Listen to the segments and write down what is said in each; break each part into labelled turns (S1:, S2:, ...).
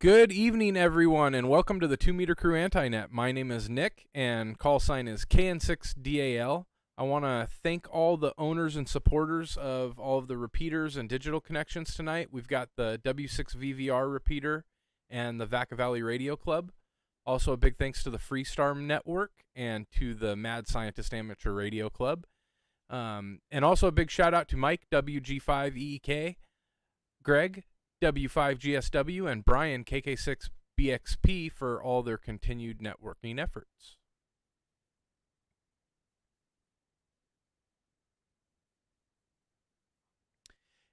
S1: Good evening, everyone, and welcome to the 2 Meter Crew Antinet. My name is Nick, and call sign is KN6DAL. I want to thank all the owners and supporters of all of the repeaters and digital connections tonight. We've got the W6VVR repeater and the Vaca Valley Radio Club. Also, a big thanks to the FreeStar Network and to the Mad Scientist Amateur Radio Club. And also a big shout out to Mike, WG5EEK, Greg, W5GSW, and Brian, KK6BXP, for all their continued networking efforts.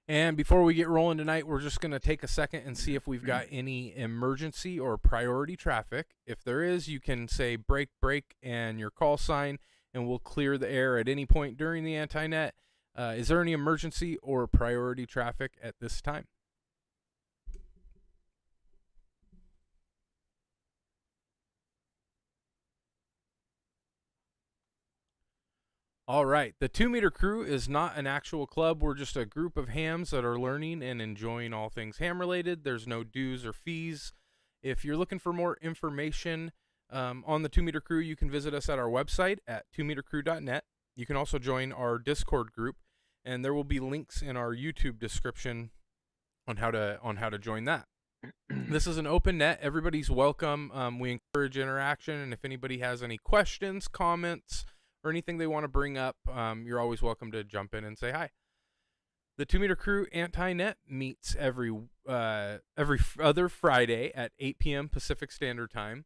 S1: And before we get rolling tonight, we're just going to take a second and see if we've got any emergency or priority traffic. If there is, you can say break, break, and your call sign, and we'll clear the air at any point during the Antinet. Is there any emergency or priority traffic at this time? All right, the 2 Meter Crew is not an actual club. We're just a group of hams that are learning and enjoying all things ham related. There's no dues or fees. If you're looking for more information on the 2 Meter Crew, you can visit us at our website at 2metercrew.net. You can also join our Discord group, and there will be links in our YouTube description on how to join that. This is an open net. Everybody's welcome. We encourage interaction, and if anybody has any questions, comments, or anything they want to bring up, you're always welcome to jump in and say hi. The 2 Meter Crew Antinet meets every other Friday at 8 p.m. Pacific Standard Time,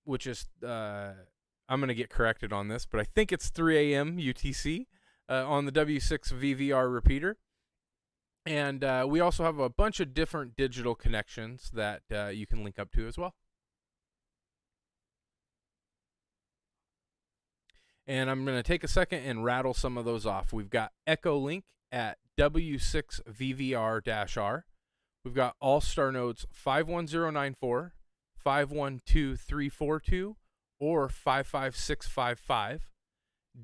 S1: which is, I'm going to get corrected on this, but I think it's 3 a.m. UTC on the W6VVR repeater. And we also have a bunch of different digital connections that you can link up to as well. And I'm going to take a second and rattle some of those off. We've got Echolink at W6VVR-R. We've got AllStar nodes 51094, 512342, or 55655.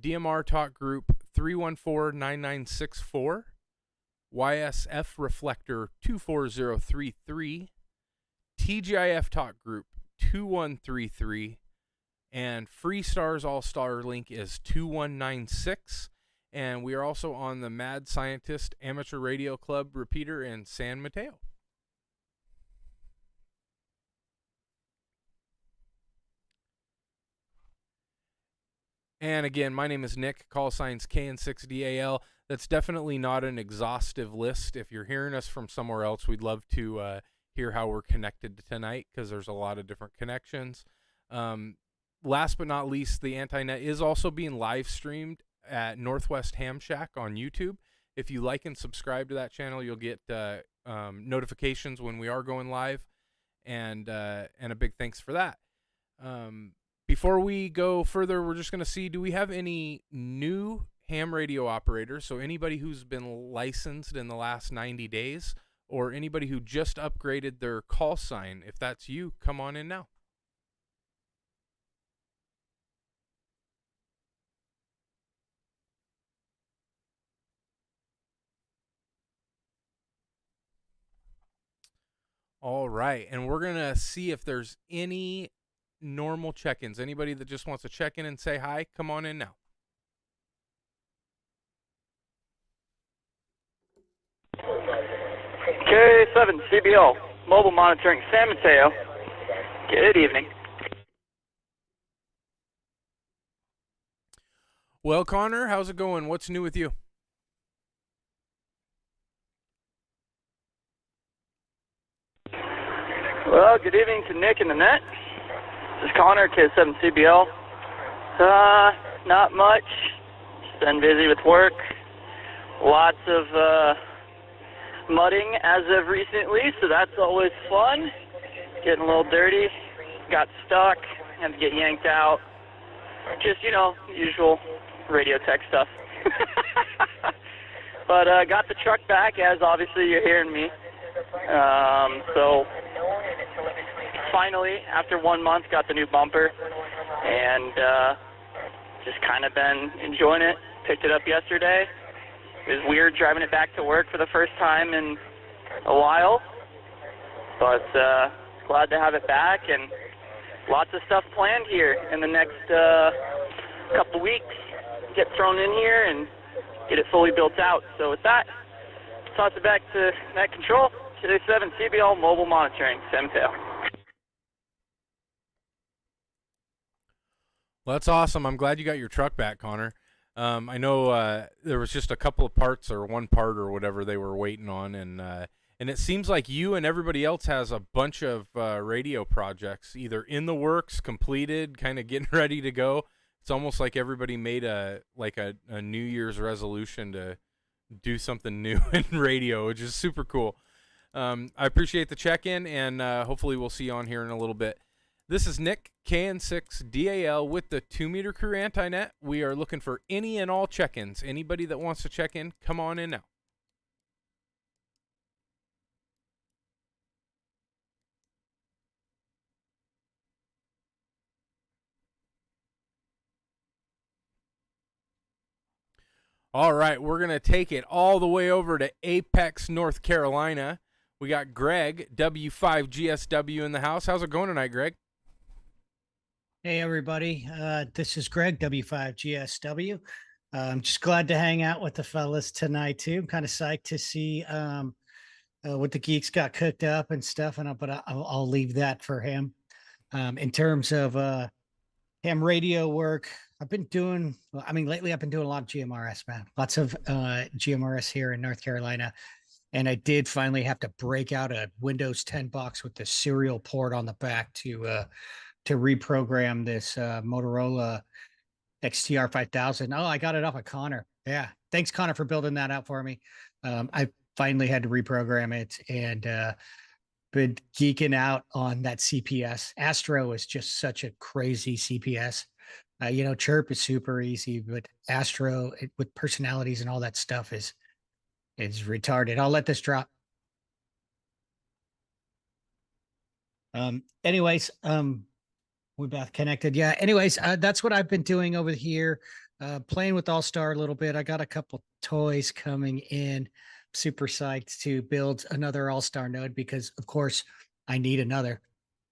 S1: DMR talk group 3149964. YSF reflector 24033. TGIF talk group 2133. And FreeStar's AllStar link is 2196. And we are also on the Mad Scientist Amateur Radio Club repeater in San Mateo. And again, my name is Nick, call signs KN6DAL. That's definitely not an exhaustive list. If you're hearing us from somewhere else, we'd love to hear how we're connected tonight, because there's a lot of different connections. Last but not least, the Antinet is also being live streamed at Northwest Ham Shack on YouTube. If you like and subscribe to that channel, you'll get notifications when we are going live, and a big thanks for that. Before we go further, we're just going to see, do we have any new ham radio operators? So anybody who's been licensed in the last 90 days or anybody who just upgraded their call sign. If that's you, come on in now. All right, and we're going to see if there's any normal check-ins. Anybody that just wants to check in and say hi, come on in now.
S2: K7 CBL, mobile monitoring, San Mateo. Good evening.
S1: Well, Connor, how's it going? What's new with you?
S2: Well, good evening to Nick and Annette. This is Connor, K7 CBL. Not much. Just been busy with work. Lots of mudding as of recently, so that's always fun. Getting a little dirty. Got stuck. Had to get yanked out. Just, usual radio tech stuff. But got the truck back, as obviously you're hearing me. So finally, after 1 month, got the new bumper, and just kind of been enjoying it. Picked it up yesterday. It was weird driving it back to work for the first time in a while, but glad to have it back, and lots of stuff planned here in the next couple weeks. Get thrown in here and get it fully built out. So with that, toss it back to Net Control, K7 CBL Mobile Monitoring, San Mateo.
S1: Well, that's awesome. I'm glad you got your truck back, Connor. I know there was just a couple of parts or one part or whatever they were waiting on, and it seems like you and everybody else has a bunch of radio projects either in the works, completed, kind of getting ready to go. It's almost like everybody made a New Year's resolution to do something new in radio, which is super cool. I appreciate the check-in, and hopefully we'll see you on here in a little bit. This is Nick, KN6DAL with the 2-meter crew Antinet. We are looking for any and all check-ins. Anybody that wants to check in, come on in now. All right, we're going to take it all the way over to Apex, North Carolina. We got Greg, W5GSW in the house. How's it going tonight, Greg?
S3: Hey, everybody. This is Greg, W5GSW. I'm just glad to hang out with the fellas tonight, too. I'm kind of psyched to see what the geeks got cooked up and stuff, but I'll leave that for him. In terms of ham radio work, lately I've been doing a lot of GMRS, man. Lots of GMRS here in North Carolina. And I did finally have to break out a Windows 10 box with the serial port on the back to reprogram this Motorola XTR 5000. Oh, I got it off of Connor. Yeah. Thanks, Connor, for building that out for me. I finally had to reprogram it and been geeking out on that CPS. Astro is just such a crazy CPS. Chirp is super easy, but Astro with personalities and all that stuff is retarded. I'll let this drop. Anyways, we're both connected. Yeah. Anyways, that's what I've been doing over here. Playing with AllStar a little bit. I got a couple toys coming in. Super psyched to build another AllStar node because, of course, I need another.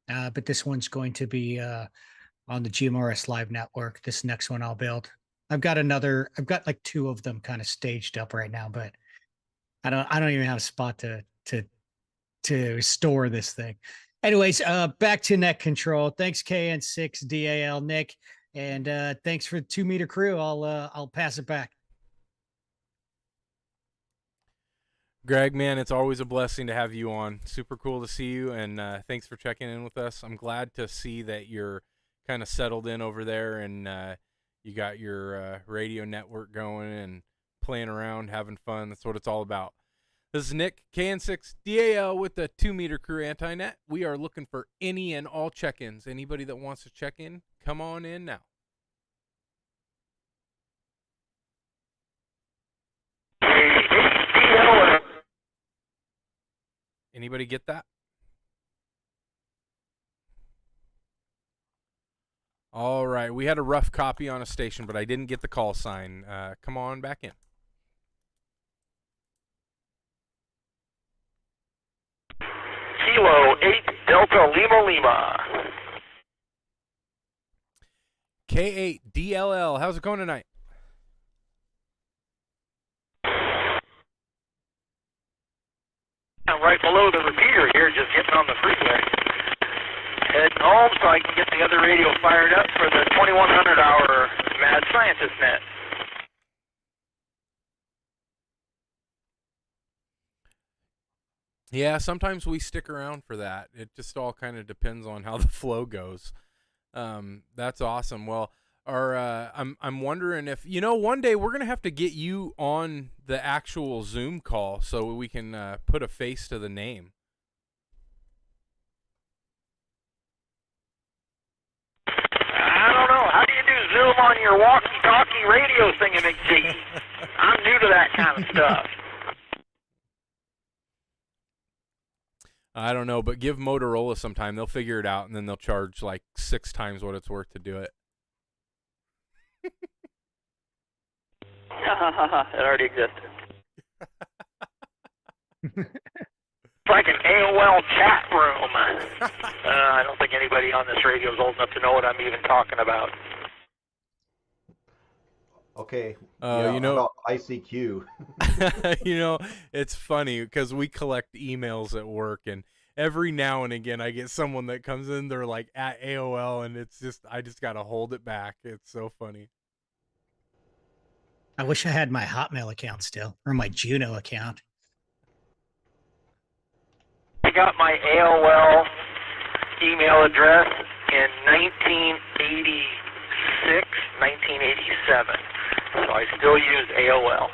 S3: But this one's going to be on the GMRS Live network. This next one I'll build. I've got like two of them kind of staged up right now, but I don't even have a spot to store this thing. Anyways, back to Net Control. Thanks, KN6DAL, Nick, and thanks for the 2-meter crew. I'll pass it back.
S1: Greg, man, it's always a blessing to have you on. Super cool to see you, and thanks for checking in with us. I'm glad to see that you're kind of settled in over there, and you got your radio network going and playing around, having fun. That's what it's all about. This is Nick, KN6DAL with the 2-meter crew anti-net. We are looking for any and all check-ins. Anybody that wants to check in, come on in now. Anybody get that? All right, we had a rough copy on a station, but I didn't get the call sign. Come on back in.
S4: Kilo 8 Delta Lima Lima.
S1: K8DLL, how's it going tonight?
S4: I'm right below the repeater here, just getting on the freeway. Heading home so I can get the other radio fired up for the 2100 hour Mad Scientist Net.
S1: Yeah, sometimes we stick around for that. It just all kind of depends on how the flow goes. That's awesome. Well, I'm wondering if one day we're gonna have to get you on the actual Zoom call so we can put a face to the name.
S4: I don't know. How do you do Zoom on your walkie-talkie radio thingamajig? I'm new to that kind of stuff.
S1: I don't know, but give Motorola some time. They'll figure it out, and then they'll charge like 6 times what it's worth to do it.
S2: It already existed.
S4: It's like an AOL chat room. I don't think anybody on this radio is old enough to know what I'm even talking about.
S5: Okay.
S1: About
S5: ICQ.
S1: It's funny because we collect emails at work, and every now and again I get someone that comes in, they're like at AOL, and I just got to hold it back. It's so funny.
S3: I wish I had my Hotmail account still, or my Juno account.
S4: I got my AOL email address in 1986, 1987. So I still use AOL.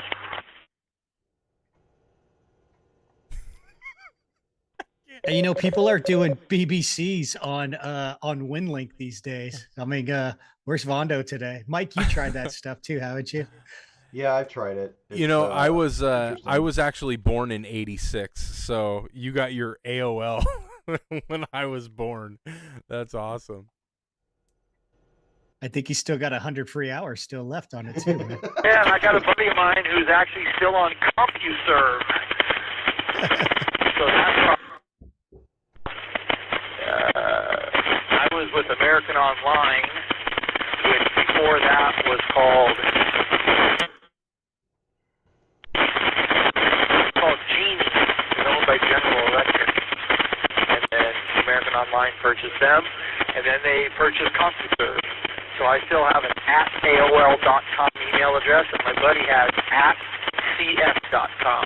S3: People are doing BBCs on WinLink these days. I mean, where's Vondo today? Mike, you tried that stuff too, haven't you?
S5: Yeah, I've tried it.
S1: I was actually born in '86, so you got your AOL when I was born. That's awesome.
S3: I think he's still got 100 free hours still left on it too, man.
S4: Yeah, and I got a buddy of mine who's actually still on CompuServe. So that's I was with American Online, which before that was called Genie. It was owned by General Electric. And then American Online purchased them, and then they purchased CompuServe. So I still have an @AOL.com email address, and my buddy has @CF.com.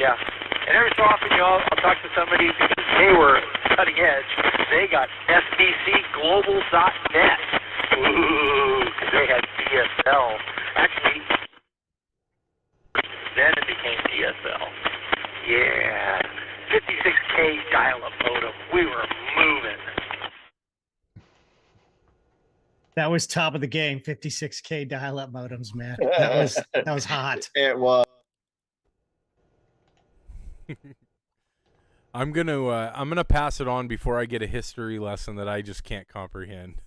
S4: Yeah. And every so often, I'll talk to somebody because they were cutting edge. They got SBCglobal.net. Ooh, because they had DSL. Actually, then it became DSL. Yeah. 56K dial-up modem. We were moving.
S3: That was top of the game. 56K dial-up modems, man. That was hot.
S5: It was.
S1: I'm gonna pass it on before I get a history lesson that I just can't comprehend.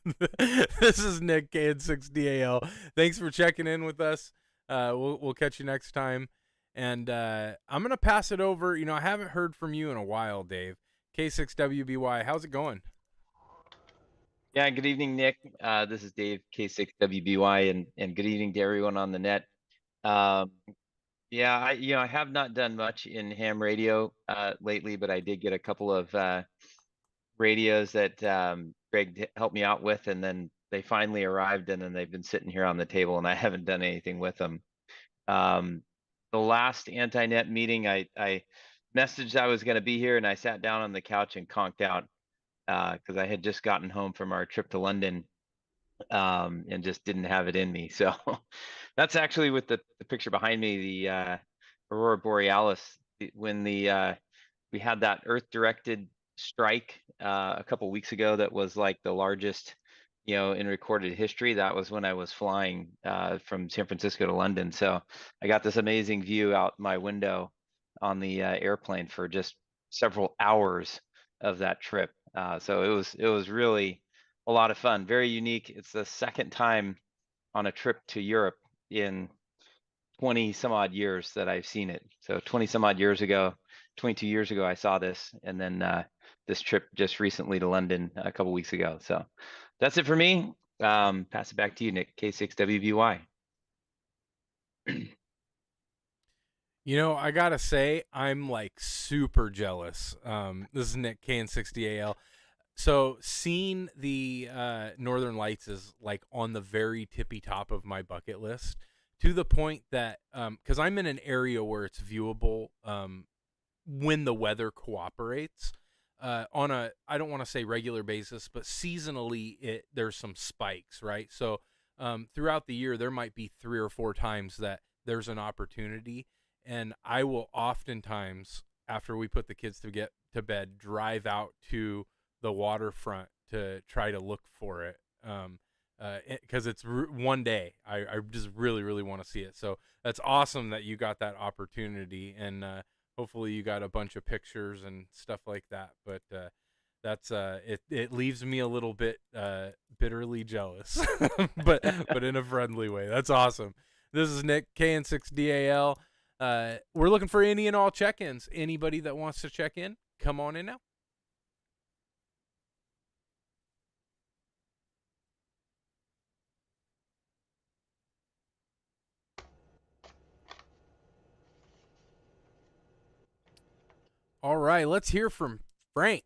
S1: This is Nick, KN6DAL. Thanks for checking in with us. We'll catch you next time. And I'm gonna pass it over. I haven't heard from you in a while, Dave. K6WBY, how's it going?
S6: Yeah, good evening, Nick. This is Dave, K6WBY, and good evening to everyone on the net. Yeah, I have not done much in ham radio lately, but I did get a couple of radios that Greg helped me out with, and then they finally arrived, and then they've been sitting here on the table, and I haven't done anything with them. The last anti-net meeting, I messaged I was going to be here, and I sat down on the couch and conked out because I had just gotten home from our trip to London and just didn't have it in me. So that's actually with the picture behind me, the Aurora Borealis when we had that Earth-directed strike a couple weeks ago that was like the largest, in recorded history. That was when I was flying from San Francisco to London. So I got this amazing view out my window on the airplane for just several hours of that trip. So it was really a lot of fun, very unique. It's the second time on a trip to Europe in 20 some odd years that I've seen it. So 20 some odd years ago, 22 years ago, I saw this, and then this trip just recently to London a couple weeks ago. So that's it for me. Pass it back to you, Nick. K6WVY.
S1: I gotta say, I'm like super jealous. This is Nick KN60AL. So seeing the Northern Lights is like on the very tippy top of my bucket list, to the point that because I'm in an area where it's viewable when the weather cooperates on a, I don't want to say regular basis, but seasonally there's some spikes, right? So throughout the year there might be 3 or 4 times that there's an opportunity, and I will oftentimes, after we put the kids to get to bed, drive out to the waterfront to try to look for it. Because it's one day. I just really, really want to see it. So that's awesome that you got that opportunity, and hopefully you got a bunch of pictures and stuff like that. But that's it leaves me a little bit bitterly jealous, but in a friendly way. That's awesome. This is Nick KN6DAL. We're looking for any and all check-ins. Anybody that wants to check in, come on in now. All right, let's hear from Frank.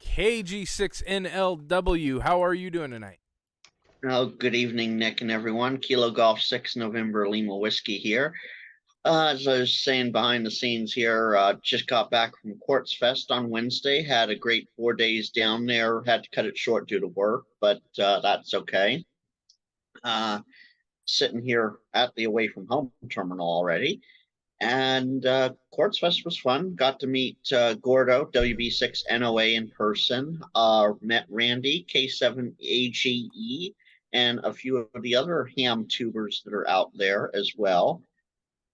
S1: KG6NLW, how are you doing tonight?
S7: Oh, good evening, Nick and everyone. Kilo Golf 6 November Lima Whiskey here. As I was saying behind the scenes here, just got back from Quartz Fest on Wednesday. Had a great 4 days down there. Had to cut it short due to work, but that's okay. Sitting here at the Away From Home terminal already. And Quartz Fest was fun. Got to meet Gordo, WB6NOA in person. Met Randy, K7AGE, and a few of the other ham tubers that are out there as well.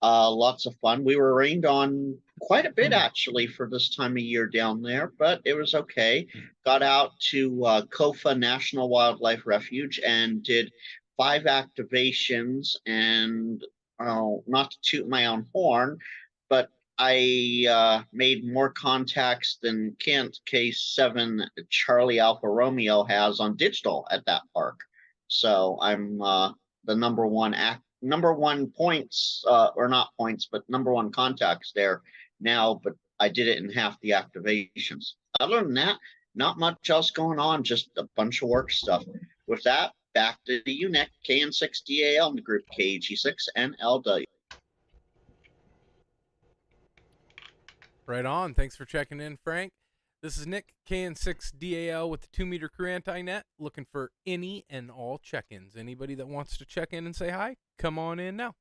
S7: Lots of fun. We were rained on quite a bit actually for this time of year down there, but it was okay. Got out to Kofa National Wildlife Refuge and did 5 activations, and not to toot my own horn, but I made more contacts than Kent K7 Charlie Alpha Romeo has on digital at that park. So I'm the number one points, or not points, but number one contacts there now, but I did it in half the activations. Other than that, not much else going on, just a bunch of work stuff. With that, back to you, Nick, KN6DAL in the group KG6NLW.
S1: Right on. Thanks for checking in, Frank. This is Nick, KN6DAL with the 2-meter crew anti-net, looking for any and all check-ins. Anybody that wants to check in and say hi, come on in now.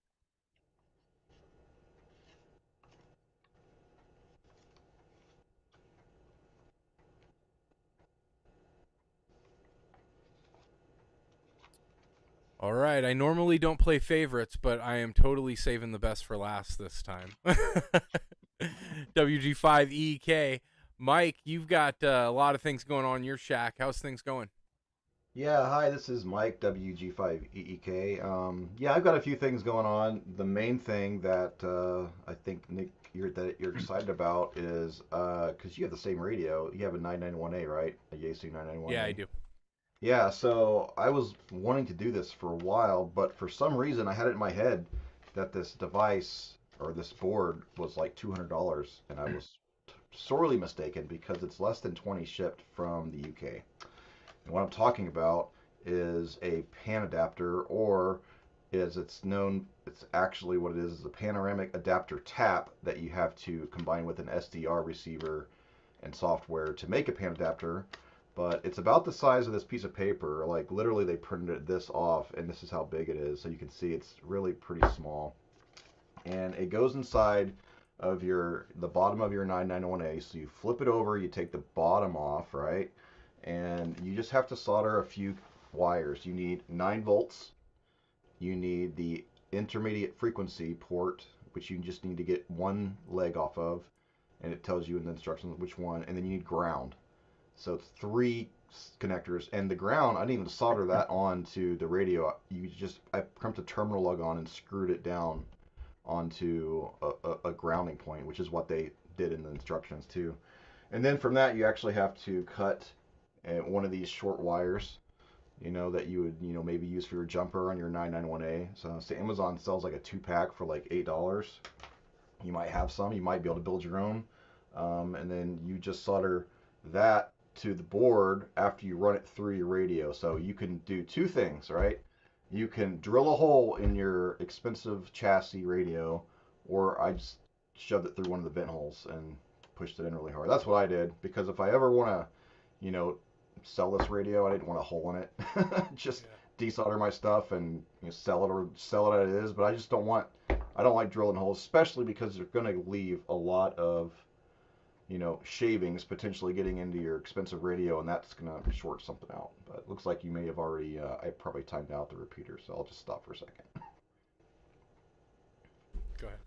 S1: All right, I normally don't play favorites, but I am totally saving the best for last this time. WG5EK. Mike, you've got a lot of things going on in your shack. How's things going?
S5: Yeah, hi, this is Mike, WG5EEK. Yeah, I've got a few things going on. The main thing that I think, Nick, you're excited about is because you have the same radio. You have a 991A, right? A Yaesu 991A.
S1: Yeah, I do.
S5: Yeah, so I was wanting to do this for a while, but for some reason I had it in my head that this device or this board was like $200, and I was sorely mistaken because it's less than 20 shipped from the UK. And what I'm talking about is a pan adapter, or as it's known, it's actually what it is a panoramic adapter tap that you have to combine with an SDR receiver and software to make a pan adapter. But it's about the size of this piece of paper. Like literally they printed this off, and this is how big it is. So you can see it's really pretty small. And it goes inside of the bottom of your 991A. So you flip it over, you take the bottom off, right? And you just have to solder a few wires. You need 9 volts. You need the intermediate frequency port, which you just need to get one leg off of, and it tells you in the instructions which one. And then you need ground. So it's 3 connectors, and the ground, I didn't even solder that onto the radio. I crimped a terminal lug on and screwed it down onto a grounding point, which is what they did in the instructions too. And then from that, you actually have to cut one of these short wires, that you would, maybe use for your jumper on your 991A. So say Amazon sells like a 2-pack for like $8. You might have some. You might be able to build your own. And then you just solder that to the board after you run it through your radio. So you can do 2 things, right? You can drill a hole in your expensive chassis radio, or I just shoved it through one of the vent holes and pushed it in really hard. That's what I did, because if I ever want to, sell this radio, I didn't want a hole in it. Just desolder my stuff and sell it as it is. But I just don't like drilling holes, especially because they're going to leave a lot of shavings potentially getting into your expensive radio, and that's going to short something out. But it looks like you may have already, I probably timed out the repeater, so I'll just stop for a second.
S1: Go ahead.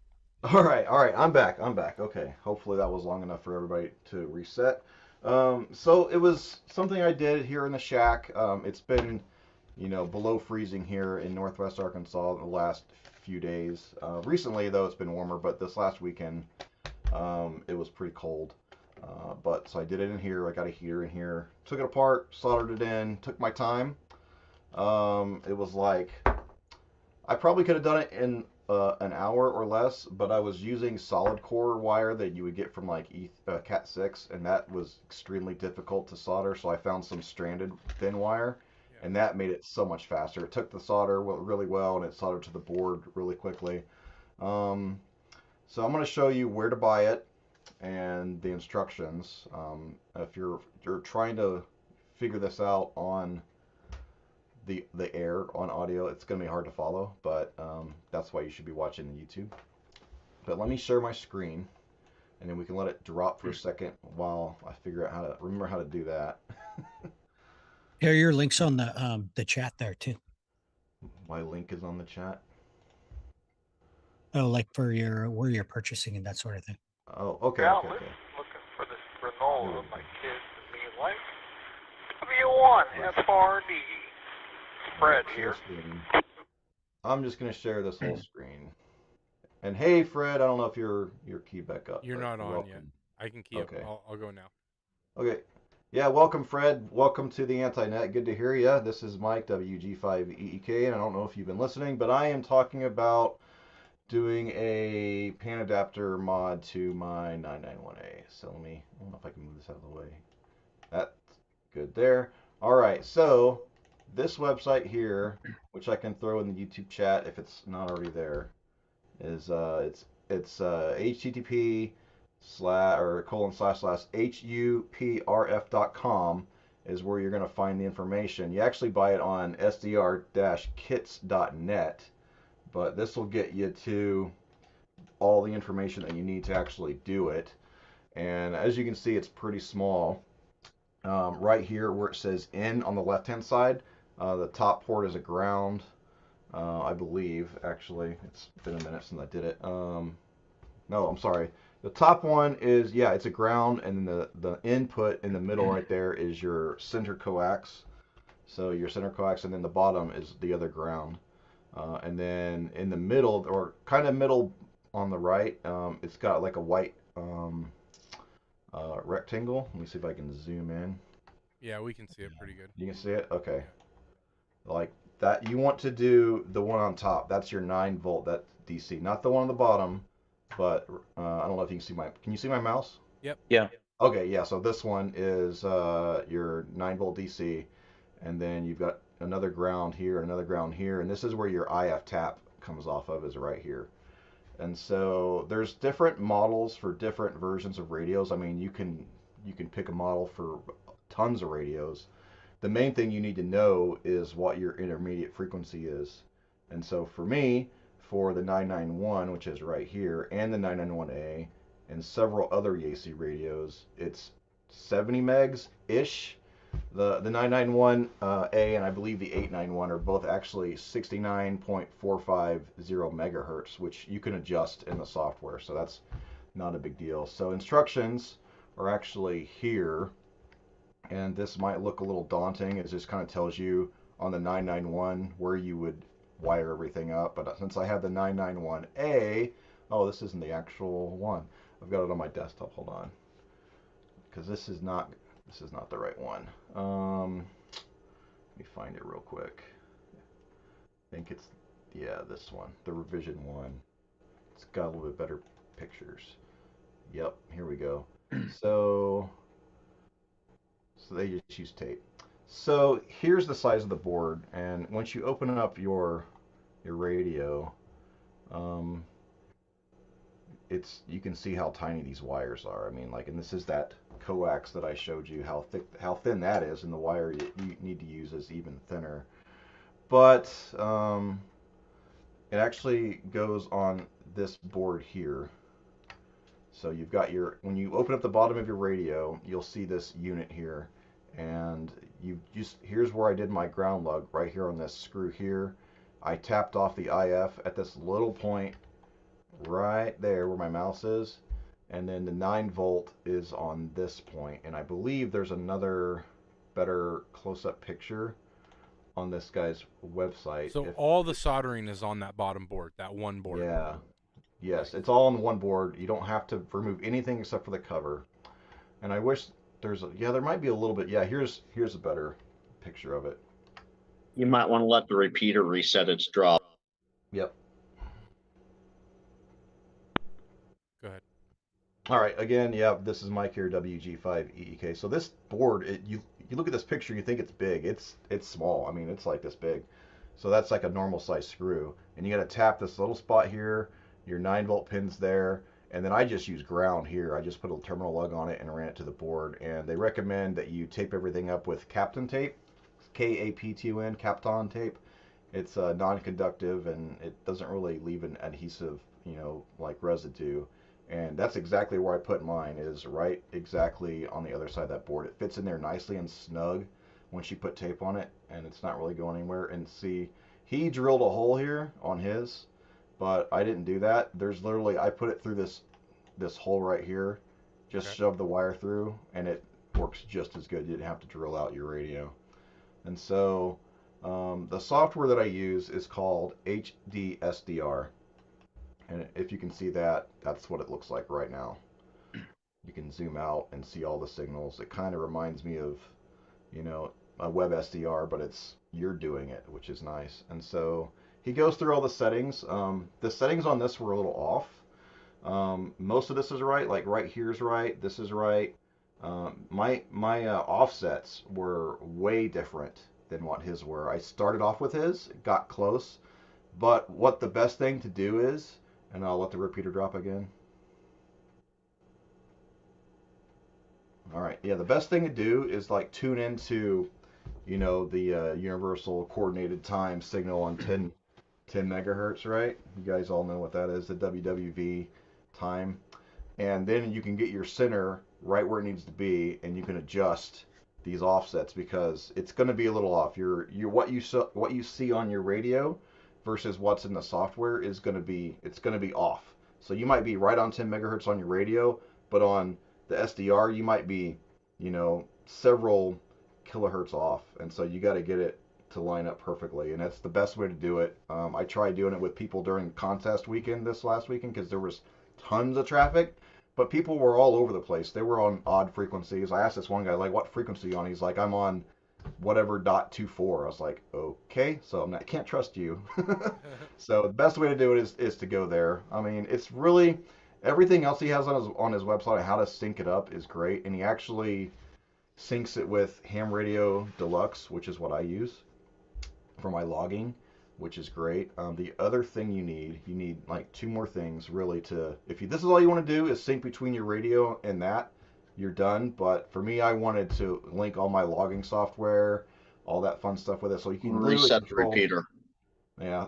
S5: All right, I'm back. Okay, hopefully that was long enough for everybody to reset. So it was something I did here in the shack. It's been, below freezing here in Northwest Arkansas the last few days. Recently, though, it's been warmer, but this last weekend, it was pretty cold. So I did it in here. I got a heater in here. Took it apart, soldered it in, took my time. It was like, I probably could have done it in an hour or less, but I was using solid core wire that you would get from like Cat 6, and that was extremely difficult to solder, so I found some stranded thin wire, and that made it so much faster. It took the solder really well, and it soldered to the board really quickly. So I'm going to show you where to buy it and the instructions. If you're trying to figure this out on the air on audio, it's going to be hard to follow, but that's why you should be watching the YouTube. But let me share my screen, and then we can let it drop for a second while I figure out remember how to do that.
S3: Here are your links on the chat there too.
S5: My link is on the chat.
S3: Oh, like for where you're purchasing and that sort of thing.
S5: Oh, okay.
S4: Looking for this Renault of my kids and me and wife. W1 FRD. Fred here.
S5: I'm just going to share this whole screen. And hey, Fred, I don't know if your key back up.
S1: You're not on yet. I can key
S5: up.
S1: I'll go now.
S5: Okay. Yeah, welcome, Fred. Welcome to the Anti-Net. Good to hear you. This is Mike, WG5EEK, and I don't know if you've been listening, but I am talking about doing a pan adapter mod to my 991A. So I don't know if I can move this out of the way. That's good there. All right, so this website here, which I can throw in the YouTube chat if it's not already there, is it's http://huprf.com is where you're going to find the information. You actually buy it on sdr-kits.net, but this will get you to all the information that you need to actually do it. And as you can see, it's pretty small. Right here where it says in on the left hand side, the top port is a ground, I believe. Actually, it's been a minute since I did it. No, I'm sorry. The top one is, it's a ground, and then the input in the middle right there is your center coax. So your center coax, and then the bottom is the other ground. And then in the middle, or kind of middle on the right, it's got like a white rectangle. Let me see if I can zoom in.
S1: Yeah, we can see it pretty good.
S5: You can see it? Okay. Like that, you want to do the one on top. That's your 9-volt, that DC. Not the one on the bottom, but I don't know if you can see can you see my mouse?
S1: Yep.
S6: Yeah.
S5: Okay, yeah, so this one is your 9-volt DC, and then you've got another ground here, another ground here, and this is where your IF tap comes off of, is right here. And so there's different models for different versions of radios. I mean, you can pick a model for tons of radios. The main thing you need to know is what your intermediate frequency is. And so for me, for the 991, which is right here, and the 991A, and several other Yaesu radios, it's 70 megs ish. The 991A and I believe the 891 are both actually 69.450 megahertz, which you can adjust in the software, so that's not a big deal. So instructions are actually here, and this might look a little daunting. It just kind of tells you on the 991 where you would wire everything up, but since I have the 991A, oh, this isn't the actual one. I've got it on my desktop. Hold on, because this is not the right one. Let me find it real quick. I think it's, yeah, this one, the revision one. It's got a little bit better pictures. Yep, here we go. So they just use tape. So here's the size of the board, and once you open up your radio, you can see how tiny these wires are. I mean, like, and this is that coax that I showed you how thin that is, and the wire you need to use is even thinner. But it actually goes on this board here. So you've got when you open up the bottom of your radio, you'll see this unit here, and here's where I did my ground lug, right here on this screw here. I tapped off the IF at this little point right there where my mouse is, and then the 9-volt is on this point, and I believe there's another better close-up picture on this guy's website.
S1: So all the soldering is on that bottom board, that one board.
S5: Yeah. Yes, it's all on one board. You don't have to remove anything except for the cover. And I wish there might be a little bit. Yeah, here's a better picture of it.
S7: You might want to let the repeater reset its drop.
S5: Yep.
S1: Go ahead.
S5: All right, again, yeah, this is Mike here, WG5EEK. So this board, you look at this picture, you think it's big. It's small. I mean, it's like this big. So that's like a normal size screw. And you got to tap this little spot here, your 9-volt pins there, and then I just use ground here. I just put a terminal lug on it and ran it to the board. And they recommend that you tape everything up with Kapton tape, Kapton, Kapton tape. It's non-conductive, and it doesn't really leave an adhesive, like residue. And that's exactly where I put mine, is right exactly on the other side of that board. It fits in there nicely and snug once you put tape on it, and it's not really going anywhere. And see, he drilled a hole here on his, but I didn't do that. There's literally, I put it through this hole right here, just shove the wire through, and it works just as good. You didn't have to drill out your radio. And so the software that I use is called HDSDR. And if you can see that, that's what it looks like right now. You can zoom out and see all the signals. It kind of reminds me of, a web SDR, but you're doing it, which is nice. And so he goes through all the settings. The settings on this were a little off. Most of this is right. Like right here's right. This is right. My offsets were way different than what his were. I started off with his, got close, but what the best thing to do is, and I'll let the repeater drop again. All right, yeah, the best thing to do is like tune into, the universal coordinated time signal on 10 megahertz, right? You guys all know what that is, the WWV time. And then you can get your center right where it needs to be, and you can adjust these offsets, because it's going to be a little off. What you see on your radio versus what's in the software is going to be off. So you might be right on 10 megahertz on your radio, but on the SDR you might be, several kilohertz off, and so you got to get it to line up perfectly, and that's the best way to do it. I tried doing it with people during contest weekend this last weekend, because there was tons of traffic, but people were all over the place. They were on odd frequencies. I asked this one guy, like, what frequency are you on? He's like, I'm on whatever .24. I was like, okay, so I can't trust you. So the best way to do it is to go there. I mean, it's really, everything else he has on his website on how to sync it up is great, and he actually syncs it with Ham Radio Deluxe, which is what I use for my logging, which is great. The other thing you need like two more things really this is all you want to do is sync between your radio and that, you're done. But for me, I wanted to link all my logging software, all that fun stuff with it, so you can
S7: reset the
S5: control.
S7: repeater.
S5: Yeah.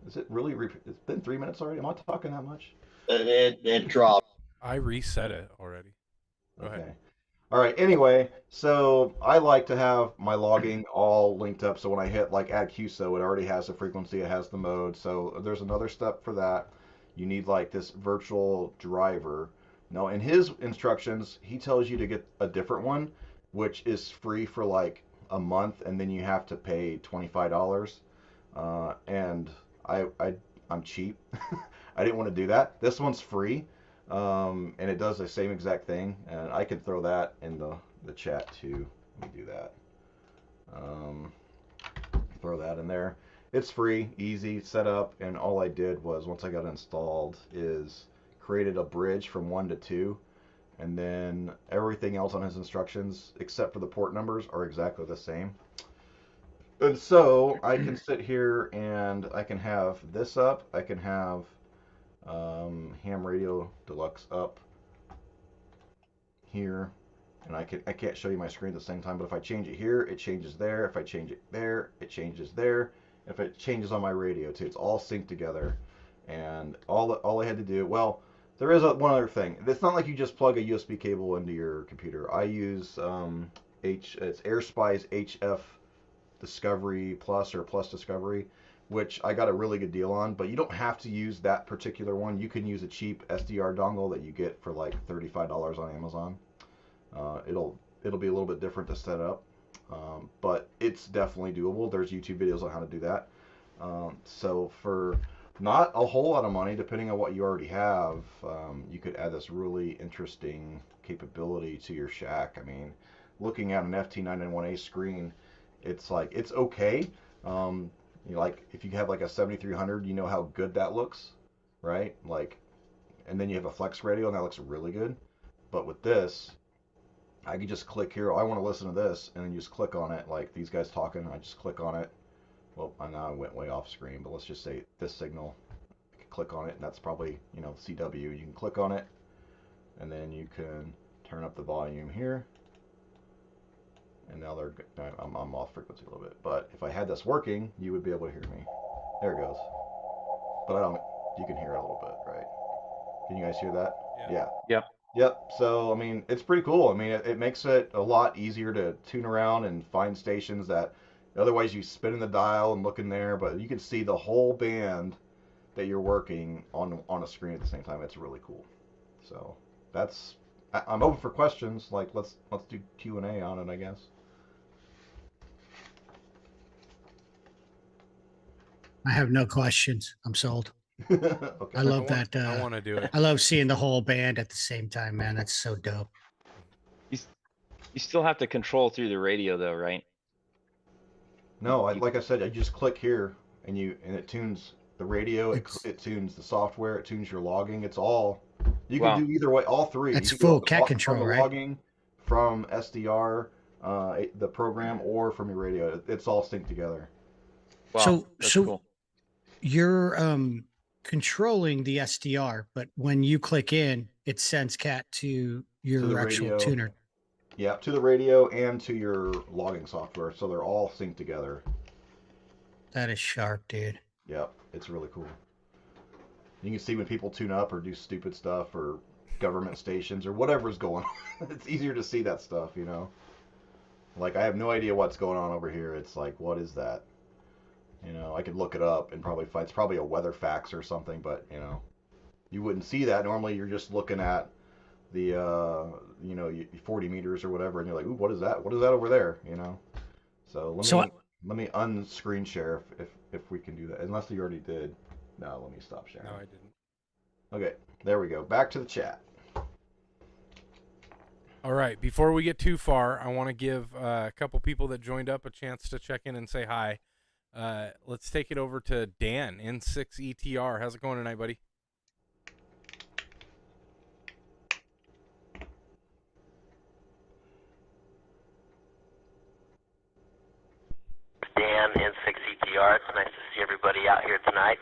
S5: Is it really? It's been 3 minutes already. Am I talking that much?
S7: It dropped.
S1: I reset it already. Go ahead.
S5: Okay. All right. Anyway, so I like to have my logging all linked up. So when I hit like add QSO, it already has the frequency, it has the mode. So there's another step for that. You need like this virtual driver. Now, in his instructions, he tells you to get a different one, which is free for like a month, and then you have to pay $25. And I'm cheap. I didn't want to do that. This one's free, and it does the same exact thing. And I can throw that in the chat too. Let me do that. Um, Throw that in there. It's free, easy setup, and all I did was once I got it installed is created a bridge from 1 to 2, and then everything else on his instructions except for the port numbers are exactly the same. And so I can sit here and I can have this up. I can have Ham Radio Deluxe up here, and I can't show you my screen at the same time. But if I change it here, it changes there. If I change it there, it changes there. If it changes on my radio too, it's all synced together. And all I had to do, well, there is one other thing. It's not like you just plug a USB cable into your computer. I use it's AirSpice HF Discovery Plus or Plus Discovery, which I got a really good deal on. But you don't have to use that particular one. You can use a cheap SDR dongle that you get for like $35 on Amazon. It'll be a little bit different to set up, but it's definitely doable. There's YouTube videos on how to do that. So for not a whole lot of money, depending on what you already have, you could add this really interesting capability to your shack. I mean, looking at an FT991A screen, it's like it's okay. Like if you have like a 7300, you know how good that looks, right? Like, and then you have a flex radio, and that looks really good. But with this, I could just click here. I want to listen to this, and then you just click on it. Like these guys talking, I just click on it. Well, I know I went way off screen, but let's just say this signal. I can click on it, and that's probably CW. You can click on it, and then you can turn up the volume here. And now I'm off frequency a little bit. But if I had this working, you would be able to hear me. There it goes. But I don't. You can hear it a little bit, right? Can you guys hear that? Yeah.
S6: Yep.
S5: Yep. So, I mean, it's pretty cool. I mean, it makes it a lot easier to tune around and find stations that otherwise you spin in the dial and look in there, but you can see the whole band that you're working on a screen at the same time. It's really cool. So, I'm open for questions. Like, let's do Q&A on it, I guess.
S3: I have no questions. I'm sold.
S5: Okay.
S3: I love that.
S1: I want to do it.
S3: I love seeing the whole band at the same time, man. That's so dope.
S6: You still have to control through the radio though, right?
S5: No, like I said, I just click here and it tunes the radio, it tunes the software, it tunes your logging. It's all you can do either way, all three.
S3: That's
S5: you can
S3: full
S5: do
S3: cat control,
S5: from the
S3: right?
S5: logging, from SDR, the program, or from your radio. It's all synced together.
S6: Wow, that's cool.
S3: You're controlling the SDR, but when you click in, it sends cat to your actual tuner.
S5: Yeah, to the radio and to your logging software, so they're all synced together.
S3: That is sharp, dude.
S5: Yep, it's really cool. You can see when people tune up or do stupid stuff or government stations or whatever's going on. It's easier to see that stuff, Like, I have no idea what's going on over here. It's like, what is that? I could look it up and probably find it's probably a weather fax or something, but you wouldn't see that. Normally you're just looking at the 40 meters or whatever, and you're like, ooh, what is that? What is that over there? So let me unscreen share if we can do that. Unless you already did. No, let me stop sharing.
S1: No, I didn't.
S5: Okay, there we go. Back to the chat.
S1: All right. Before we get too far, I want to give a couple people that joined up a chance to check in and say hi. Let's take it over to Dan, N6ETR. How's it going tonight, buddy?
S8: Dan, N6ETR. It's nice to see everybody out here tonight.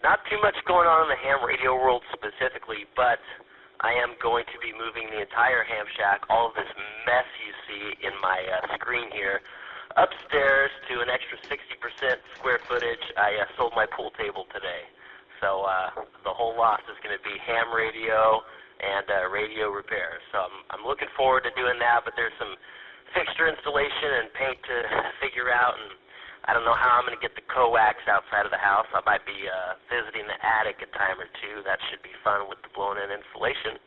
S8: Not too much going on in the ham radio world specifically, but I am going to be moving the entire ham shack, all of this mess you see in my screen here, upstairs to an extra 60% square footage, I sold my pool table today. So the whole loft is going to be ham radio and radio repairs. So I'm looking forward to doing that, but there's some fixture installation and paint to figure out, and I don't know how I'm going to get the coax outside of the house. I might be visiting the attic a time or two. That should be fun with the blown-in insulation.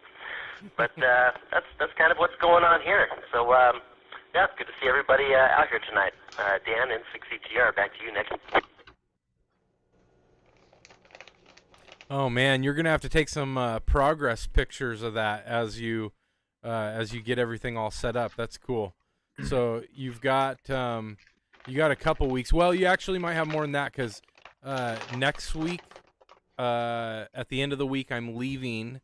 S8: But that's kind of what's going on here. So, yeah, it's good to see everybody out here tonight. Dan, N6CTR, back to you next.
S1: Oh man, you're gonna have to take some progress pictures of that as you get everything all set up. That's cool. So you've got you got a couple weeks. Well, you actually might have more than that because next week, at the end of the week, I'm leaving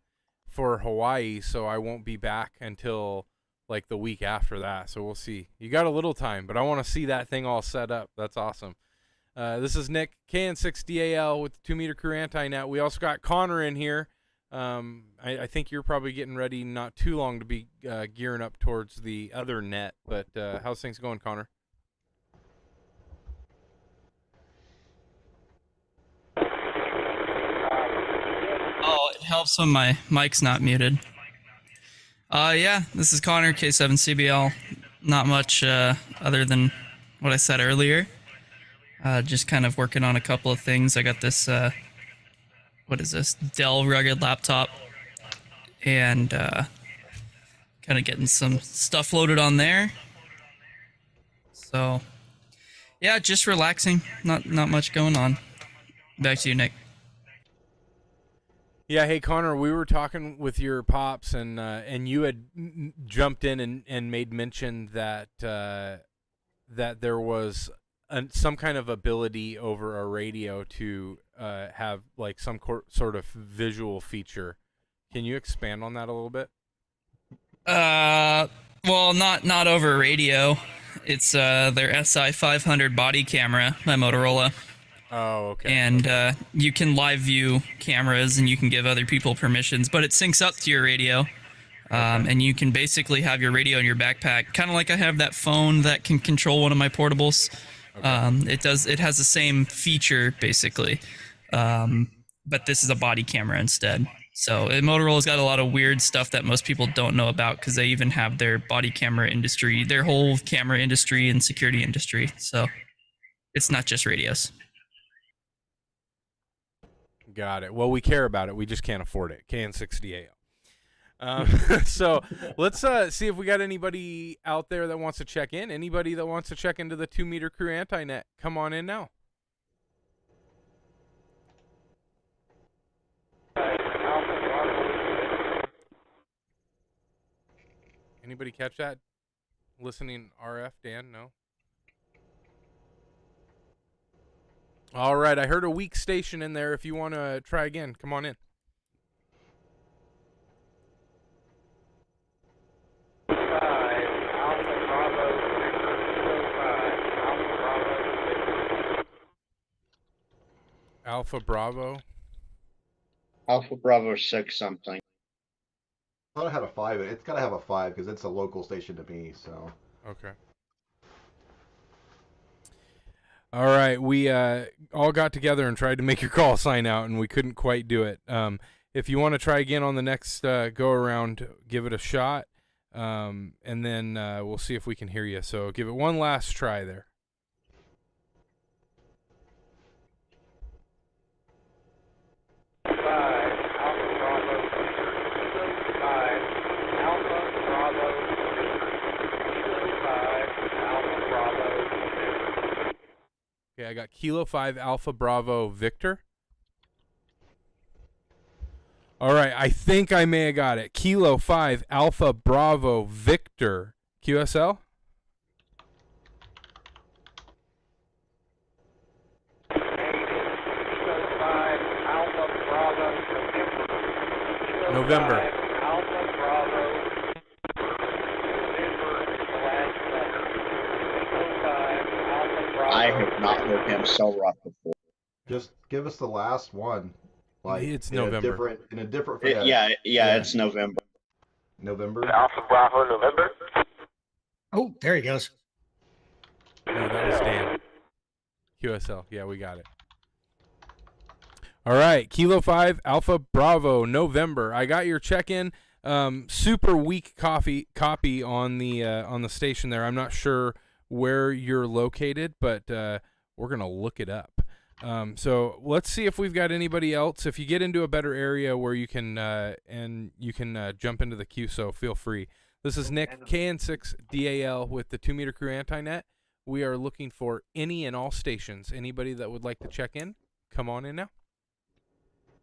S1: for Hawaii, so I won't be back until like the week after that. So we'll see. You got a little time, but I want to see that thing all set up. That's awesome. This is Nick, KN6DAL with the 2 Meter Crew Anti-Net. We also got Connor in here. I think you're probably getting ready not too long to be gearing up towards the other net, but how's things going, Connor?
S9: Oh, it helps when my mic's not muted. Yeah, this is Connor, K7CBL. Not much other than what I said earlier. Just kind of working on a couple of things. I got this, what is this? Dell rugged laptop. And kind of getting some stuff loaded on there. So, yeah, just relaxing. Not much going on. Back to you, Nick.
S1: Yeah, hey Connor, we were talking with your pops, and you had jumped in and made mention that that there was some kind of ability over a radio to have like some sort of visual feature. Can you expand on that a little bit?
S9: Well, not over radio. It's their SI500 body camera by Motorola.
S1: Oh, okay.
S9: And you can live view cameras and you can give other people permissions, but it syncs up to your radio. And you can basically have your radio in your backpack, kind of like I have that phone that can control one of my portables. Okay. It has the same feature basically, but this is a body camera instead. So Motorola's got a lot of weird stuff that most people don't know about because they even have their body camera industry, their whole camera industry and security industry. So it's not just radios.
S1: Got it. Well, we care about it. We just can't afford it. KN6DAL. So let's see if we got anybody out there that wants to check in. Anybody that wants to check into the 2 Meter Crew Anti-Net, come on in now. Anybody catch that? Listening RF, Dan? No? All right, I heard a weak station in there. If you want to try again, come on in. Alpha Bravo.
S7: Alpha Bravo 6 something.
S5: I thought it had a 5. It's got to have a 5 because it's a local station to me, so.
S1: Okay. All right, we all got together and tried to make your call sign out, and we couldn't quite do it. If you want to try again on the next go-around, give it a shot, and then we'll see if we can hear you. So give it one last try there. Okay, I got Kilo 5 Alpha Bravo Victor. All right, I think I may have got it. Kilo 5 Alpha Bravo Victor. QSL? November.
S7: I have not heard him so rough before.
S5: Just give us the last one. Like
S1: it's
S5: in
S1: November.
S5: In a different.
S7: Yeah, it's November.
S5: November.
S8: Alpha Bravo November.
S3: Oh, there he goes.
S1: No, that was Dan. QSL. Yeah, we got it. All right, Kilo 5 Alpha Bravo November. I got your check-in. Super weak copy on the station there. I'm not sure where you're located, but we're gonna look it up. So let's see if we've got anybody else. If you get into a better area where you can jump into the queue, so feel free. This is Nick, KN6DAL with the 2 Meter Crew Anti-Net. We are looking for any and all stations. Anybody that would like to check in, come on in now.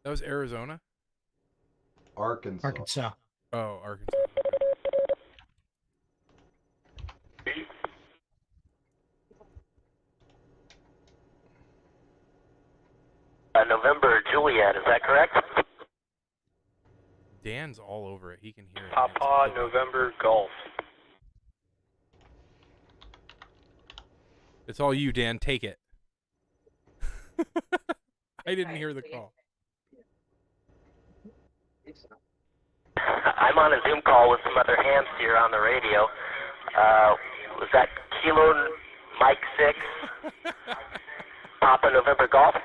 S1: That was Arizona?
S5: Arkansas.
S1: Oh, Arkansas.
S8: November Juliet, is that correct?
S1: Dan's all over it. He can hear it.
S4: Papa November Golf.
S1: It's all you, Dan. Take it. I didn't hear the call.
S8: I'm on a Zoom call with some other hams here on the radio. Was that Kilo Mike 6, Papa November Golf?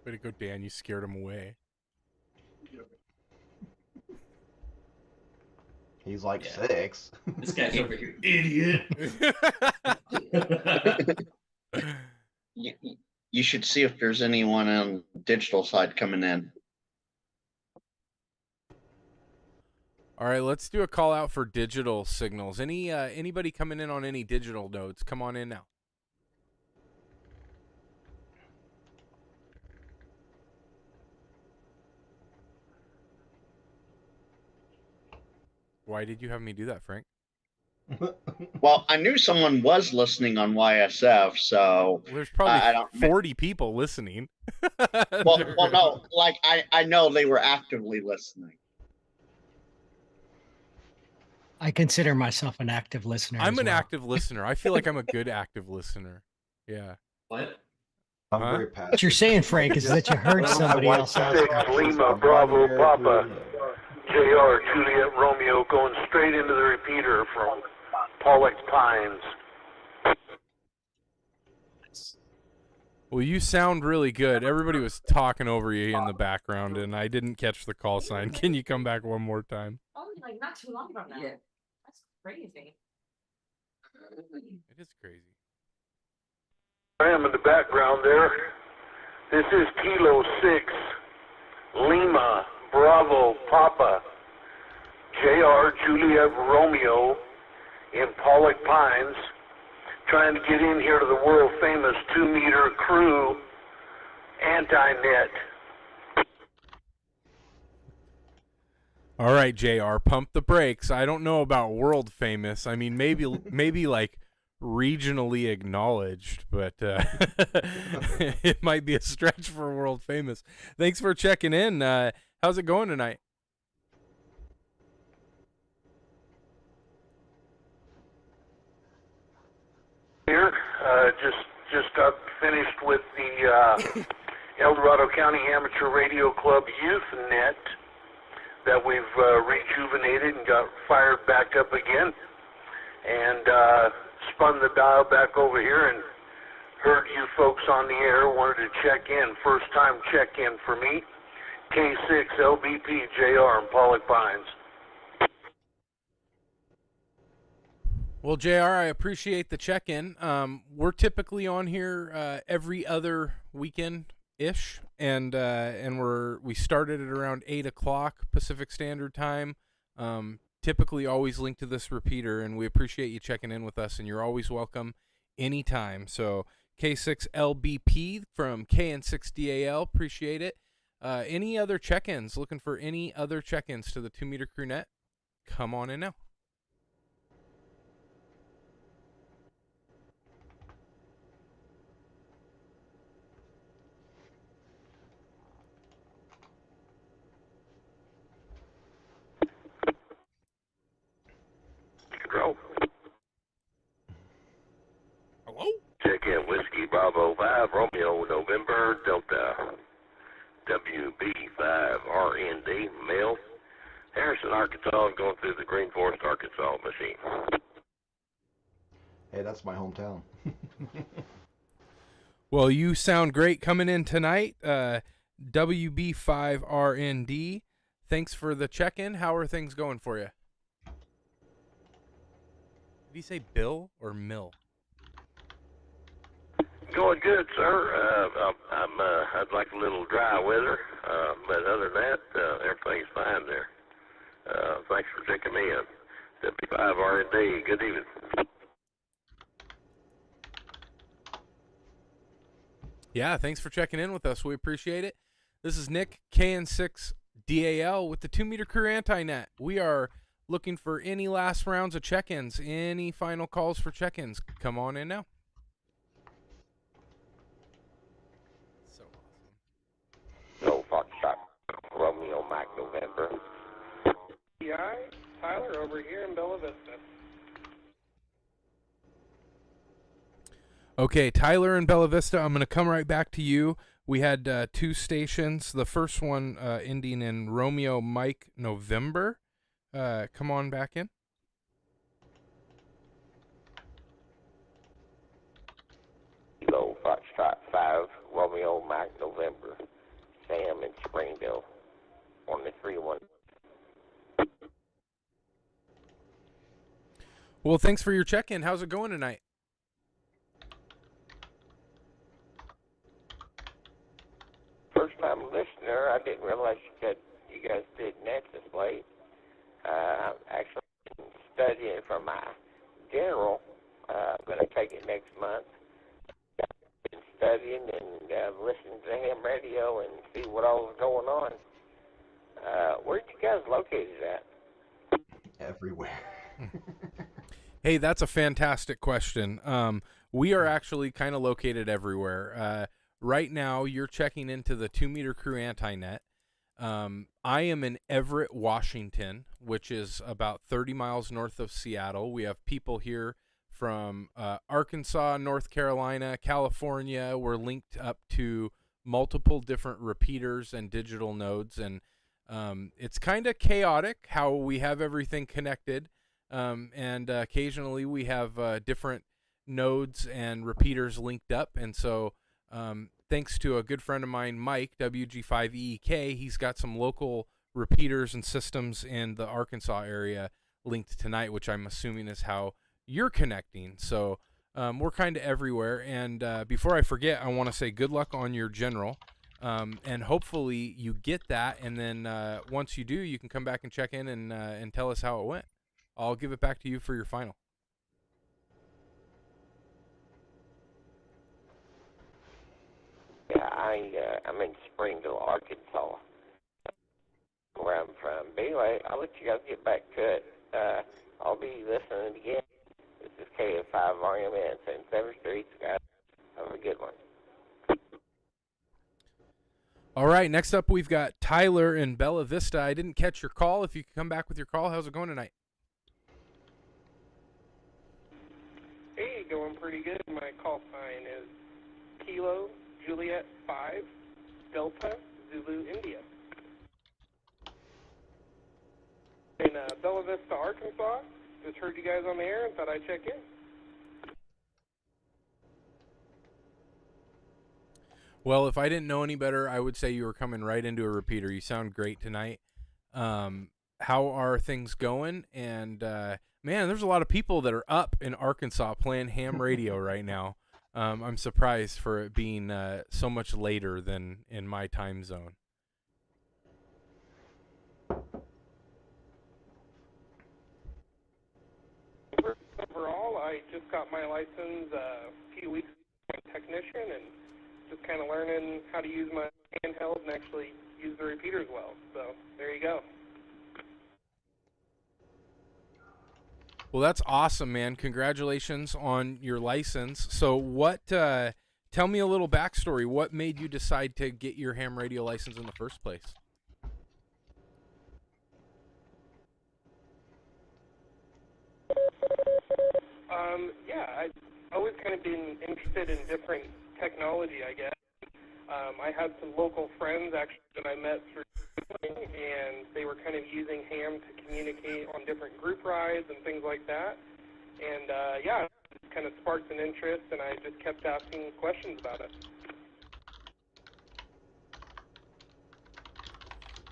S1: Way to go, Dan. You scared him away.
S5: He's like 6.
S10: This guy's over here, idiot.
S7: You should see if there's anyone on the digital side coming in.
S1: All right, let's do a call out for digital signals. Anybody coming in on any digital nodes? Come on in now. Why did you have me do that, Frank?
S7: Well, I knew someone was listening on YSF, so
S1: There's probably
S7: I don't
S1: 40 people listening.
S7: well, no, like I know they were actively listening.
S3: I consider myself an active listener.
S1: I'm
S3: as
S1: an
S3: well.
S1: active listener. I feel like I'm a good active listener. Yeah.
S10: What?
S5: I'm
S1: Huh?
S5: very passive.
S3: What you're saying, Frank, is that you heard somebody else out there.
S4: Lima Bravo Papa JR Juliet Romeo going straight into the repeater from Pollock Pines.
S1: Well, you sound really good. Everybody was talking over you in the background, and I didn't catch the call sign. Can you come back one more time?
S11: Only like not too long from now. Yeah. That's crazy.
S1: It is crazy.
S4: I am in the background there. This is Kilo 6 Lima Bravo Papa JR Juliet Romeo in Pollock Pines, trying to get in here to the world famous 2 Meter Crew Anti-Net.
S1: All right, JR, pump the brakes. I don't know about world famous. I mean, maybe like regionally acknowledged, but it might be a stretch for world famous. Thanks for checking in. How's it going tonight?
S4: Here, just got finished with the El Dorado County Amateur Radio Club Youth Net that we've rejuvenated and got fired back up again, and spun the dial back over here and heard you folks on the air, wanted to check in. First time check in for me. K6 LBP JR in Pollock Pines.
S1: Well, JR, I appreciate the check-in. We're typically on here every other weekend-ish, and we started at around 8 o'clock Pacific Standard Time. Typically always linked to this repeater, and we appreciate you checking in with us, and you're always welcome anytime. So K6LBP from KN6DAL, appreciate it. Any other check-ins? Looking for any other check-ins to the 2 Meter Crew Net? Come on in now.
S4: Control.
S1: Hello?
S8: Check in Whiskey Bravo 5 Romeo November
S12: Delta WB5RND, male. Harrison, Arkansas, going through the Green Forest, Arkansas machine.
S5: Hey, that's my hometown.
S1: Well, you sound great coming in tonight. WB5RND. Thanks for the check-in. How are things going for you? Did he say Bill or Mill?
S12: Going good, sir. I'd like a little dry weather, but other than that, everything's fine there. Thanks for checking me in. W5R&D, good evening.
S1: Yeah, thanks for checking in with us. We appreciate it. This is Nick, KN6DAL with the 2-meter crew anti-net. We are looking for any last rounds of check-ins, any final calls for check-ins. Come on in now. So awesome.
S12: No, Foxtrot, Romeo, Mike, November.
S13: TGI, Tyler over here in Bella Vista.
S1: Okay, Tyler in Bella Vista, I'm going to come right back to you. We had 2 stations. The first one ending in Romeo, Mike, November. Come on back in.
S12: Kilo, Foxtrot 5, Romeo, Mike, November. Sam in Springdale on the 3-1.
S1: Well, thanks for your check-in. How's it going tonight?
S12: First-time listener, I didn't realize that you guys did nets this late. I'm actually studying for my general. I'm going to take it next month. I've been studying and listening to ham radio and see what all is going on. Where you guys located at?
S5: Everywhere.
S1: Hey, that's a fantastic question. We are actually kind of located everywhere. Right now, you're checking into the 2-meter crew anti-net. I am in Everett, Washington, which is about 30 miles north of Seattle. We have people here from Arkansas, North Carolina, California. We're linked up to multiple different repeaters and digital nodes, and it's kind of chaotic how we have everything connected, and occasionally we have different nodes and repeaters linked up, and so thanks to a good friend of mine, Mike, WG5EEK, he's got some local repeaters and systems in the Arkansas area linked tonight, which I'm assuming is how you're connecting. So we're kind of everywhere. And before I forget, I want to say good luck on your general. And hopefully you get that. And then once you do, you can come back and check in and tell us how it went. I'll give it back to you for your final.
S12: Yeah, I'm in Springdale, Arkansas, where I'm from. But anyway, I'll let you guys get back to it. I'll be listening again. This is KF5RMN, 7th Street, guys. Have a good one.
S1: All right, next up we've got Tyler in Bella Vista. I didn't catch your call. If you could come back with your call, how's it going tonight?
S13: Hey, going pretty good. My call sign is Kilo Juliet 5 Delta Zulu India. In Bella Vista, Arkansas. Just heard you guys on the air and thought I'd check in.
S1: Well, if I didn't know any better, I would say you were coming right into a repeater. You sound great tonight. How are things going? And, man, there's a lot of people that are up in Arkansas playing ham radio right now. I'm surprised for it being so much later than in my time zone.
S13: Overall, I just got my license a few weeks ago as a technician and just kind of learning how to use my handheld and actually use the repeaters well. So there you go.
S1: Well, that's awesome, man. Congratulations on your license. So what, tell me a little backstory. What made you decide to get your ham radio license in the first place?
S13: Yeah, I've always kind of been interested in different technology, I guess. I had some local friends actually that I met through Echolink, and they were kind of using ham to communicate on different group rides and things like that. And yeah, it kind of sparked an interest, and I just kept asking questions about it.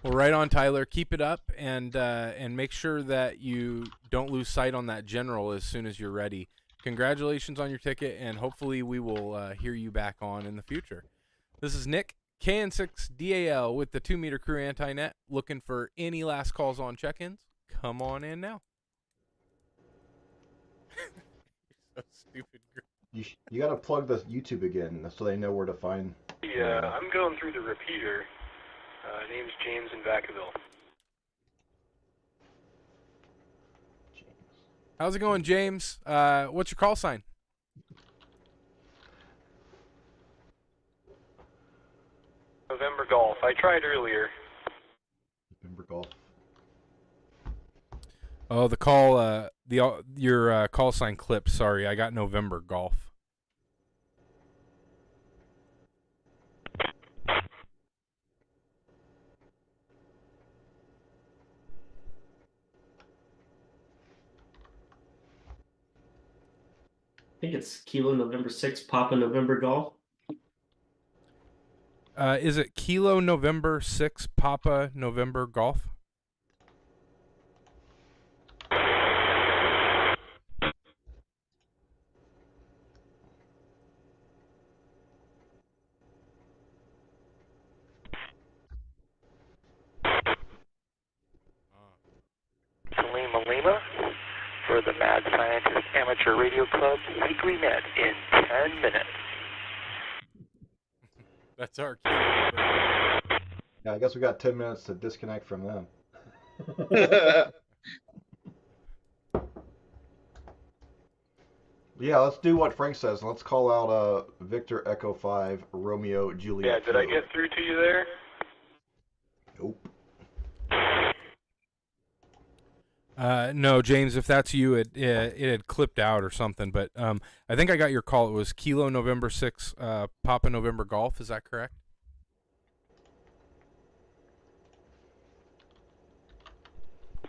S1: Well, right on, Tyler. Keep it up, and make sure that you don't lose sight on that general as soon as you're ready. Congratulations on your ticket, and hopefully we will hear you back on in the future. This is Nick, KN6DAL with the 2 Meter Crew Anti-Net. Looking for any last calls on check-ins? Come on in now. You're so stupid.
S5: You got to plug the YouTube again so they know where to find.
S14: Yeah, I'm going through the repeater. Name's James in Vacaville.
S1: How's it going, James? What's your call sign?
S14: November Golf. I tried earlier.
S5: November Golf.
S1: Oh, the call, your call sign clipped. Sorry, I got November Golf.
S10: I think it's Kilo November 6, Papa November Golf.
S1: Is it Kilo November 6, Papa November Golf?
S8: Lima for the Mad Scientist Amateur Radio Club weekly net in 10 minutes.
S1: That's our cue.
S5: Yeah, I guess we got 10 minutes to disconnect from them. Yeah, let's do what Frank says. Let's call out Victor Echo 5 Romeo Juliet.
S14: Yeah, did I get through to you there?
S5: Nope.
S1: No, James, if that's you, it had clipped out or something. But I think I got your call. It was Kilo November 6, Papa November Golf. Is that correct?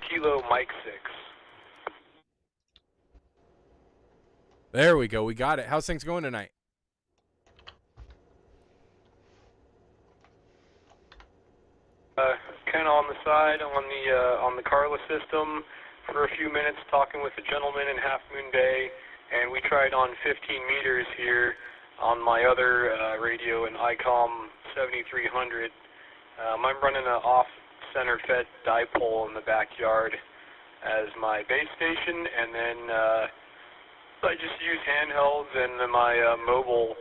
S14: Kilo Mike 6.
S1: There we go. We got it. How's things going tonight?
S14: Kind of on the side on the Carla system for a few minutes, talking with a gentleman in Half Moon Bay, and we tried on 15 meters here on my other radio in ICOM 7300. I'm running an off-center fed dipole in the backyard as my base station, and then I just use handhelds and then my mobile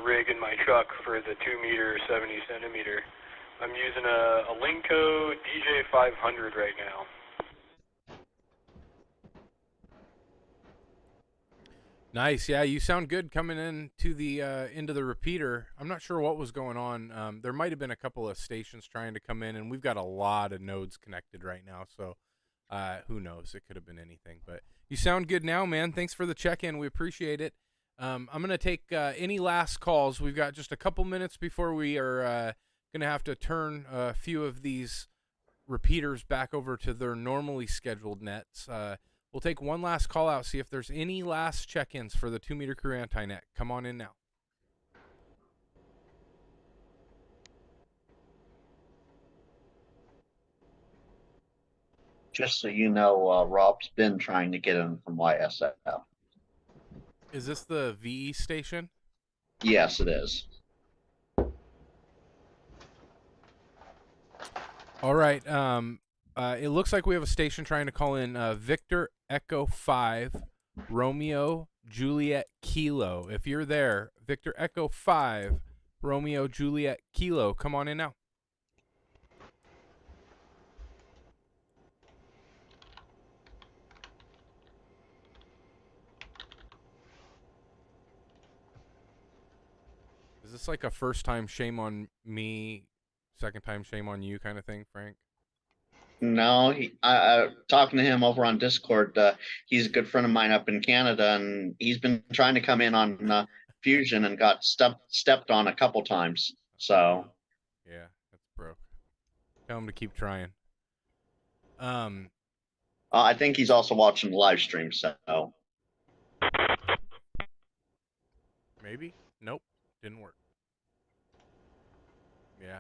S14: rig in my truck for the 2 meter 70 centimeter. I'm using a Linko DJ500 right now.
S1: Nice. Yeah, you sound good coming into the repeater. I'm not sure what was going on. There might have been a couple of stations trying to come in, and we've got a lot of nodes connected right now. So who knows? It could have been anything. But you sound good now, man. Thanks for the check-in. We appreciate it. I'm going to take any last calls. We've got just a couple minutes before we are going to have to turn a few of these repeaters back over to their normally scheduled nets. We'll take one last call out, see if there's any last check-ins for the 2 Meter Crew Anti-Net. Come on in now.
S7: Just so you know, Rob's been trying to get in from YSF.
S1: Is this the VE station?
S7: Yes, it is.
S1: All right. It looks like we have a station trying to call in Victor Echo 5 Romeo Juliet Kilo. If you're there, Victor Echo 5 Romeo Juliet Kilo, come on in now. Is this like a first time shame on me, second time shame on you kind of thing, Frank?
S7: No, talking to him over on Discord. He's a good friend of mine up in Canada, and he's been trying to come in on fusion and got stepped on a couple times. So
S1: Yeah, that's broke. Tell him to keep trying.
S7: I think he's also watching the live stream. So
S1: maybe. Nope, didn't work. Yeah.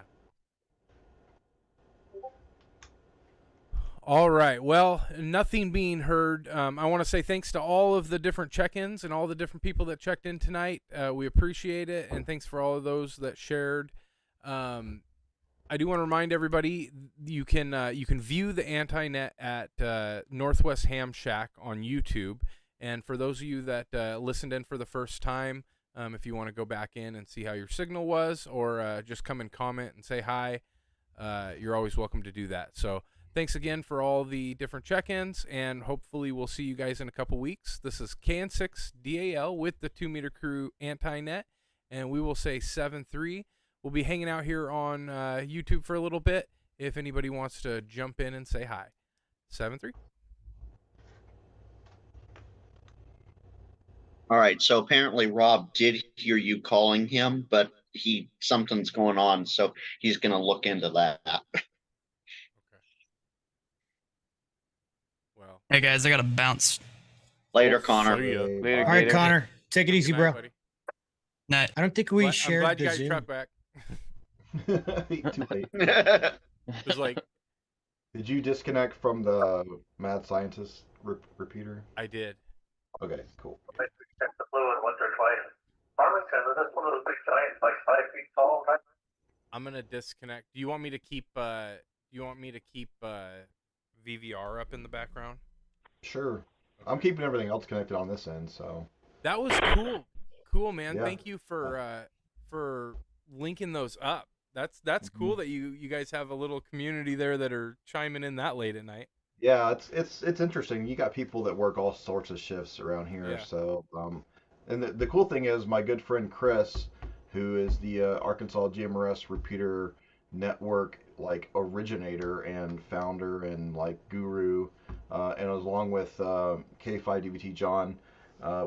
S1: All right. Well, nothing being heard. I want to say thanks to all of the different check-ins and all the different people that checked in tonight. We appreciate it, and thanks for all of those that shared. I do want to remind everybody you can view the Anti-Net at Northwest Ham Shack on YouTube. And for those of you that listened in for the first time, if you want to go back in and see how your signal was, or just come and comment and say hi, you're always welcome to do that. So thanks again for all the different check-ins, and hopefully we'll see you guys in a couple weeks. This is KN6DAL with the 2 Meter Crew Anti-Net, and we will say 7-3. We'll be hanging out here on YouTube for a little bit if anybody wants to jump in and say hi. 7-3.
S7: all right. So apparently Rob did hear you calling him, but something's going on, so he's going to look into that.
S1: Well.
S9: Hey guys, I gotta bounce.
S7: Later, Connor.
S3: All right, Connor, take it easy, bro.
S9: Night.
S3: I don't think we
S1: I'm
S3: shared
S1: glad you
S3: the
S1: got your
S3: Zoom.
S1: truck back.
S5: Too late.
S1: It was like,
S5: did you disconnect from the Mad Scientist repeater?
S1: I did.
S5: Okay, cool.
S4: The fluid once or twice. Farmington, is this one of those big giants, like 5 feet tall? Right?
S1: I'm gonna disconnect. Do you want me to keep VVR up in the background?
S5: Sure. I'm keeping everything else connected on this end, so.
S1: That was cool, man.
S5: Yeah.
S1: Thank you for linking those up. That's cool that you guys have a little community there that are chiming in that late at night.
S5: Yeah, it's interesting. You got people that work all sorts of shifts around here.
S1: Yeah.
S5: So, and the cool thing is my good friend Chris, who is the Arkansas GMRS repeater network like originator and founder and like guru, and along with K5DVT John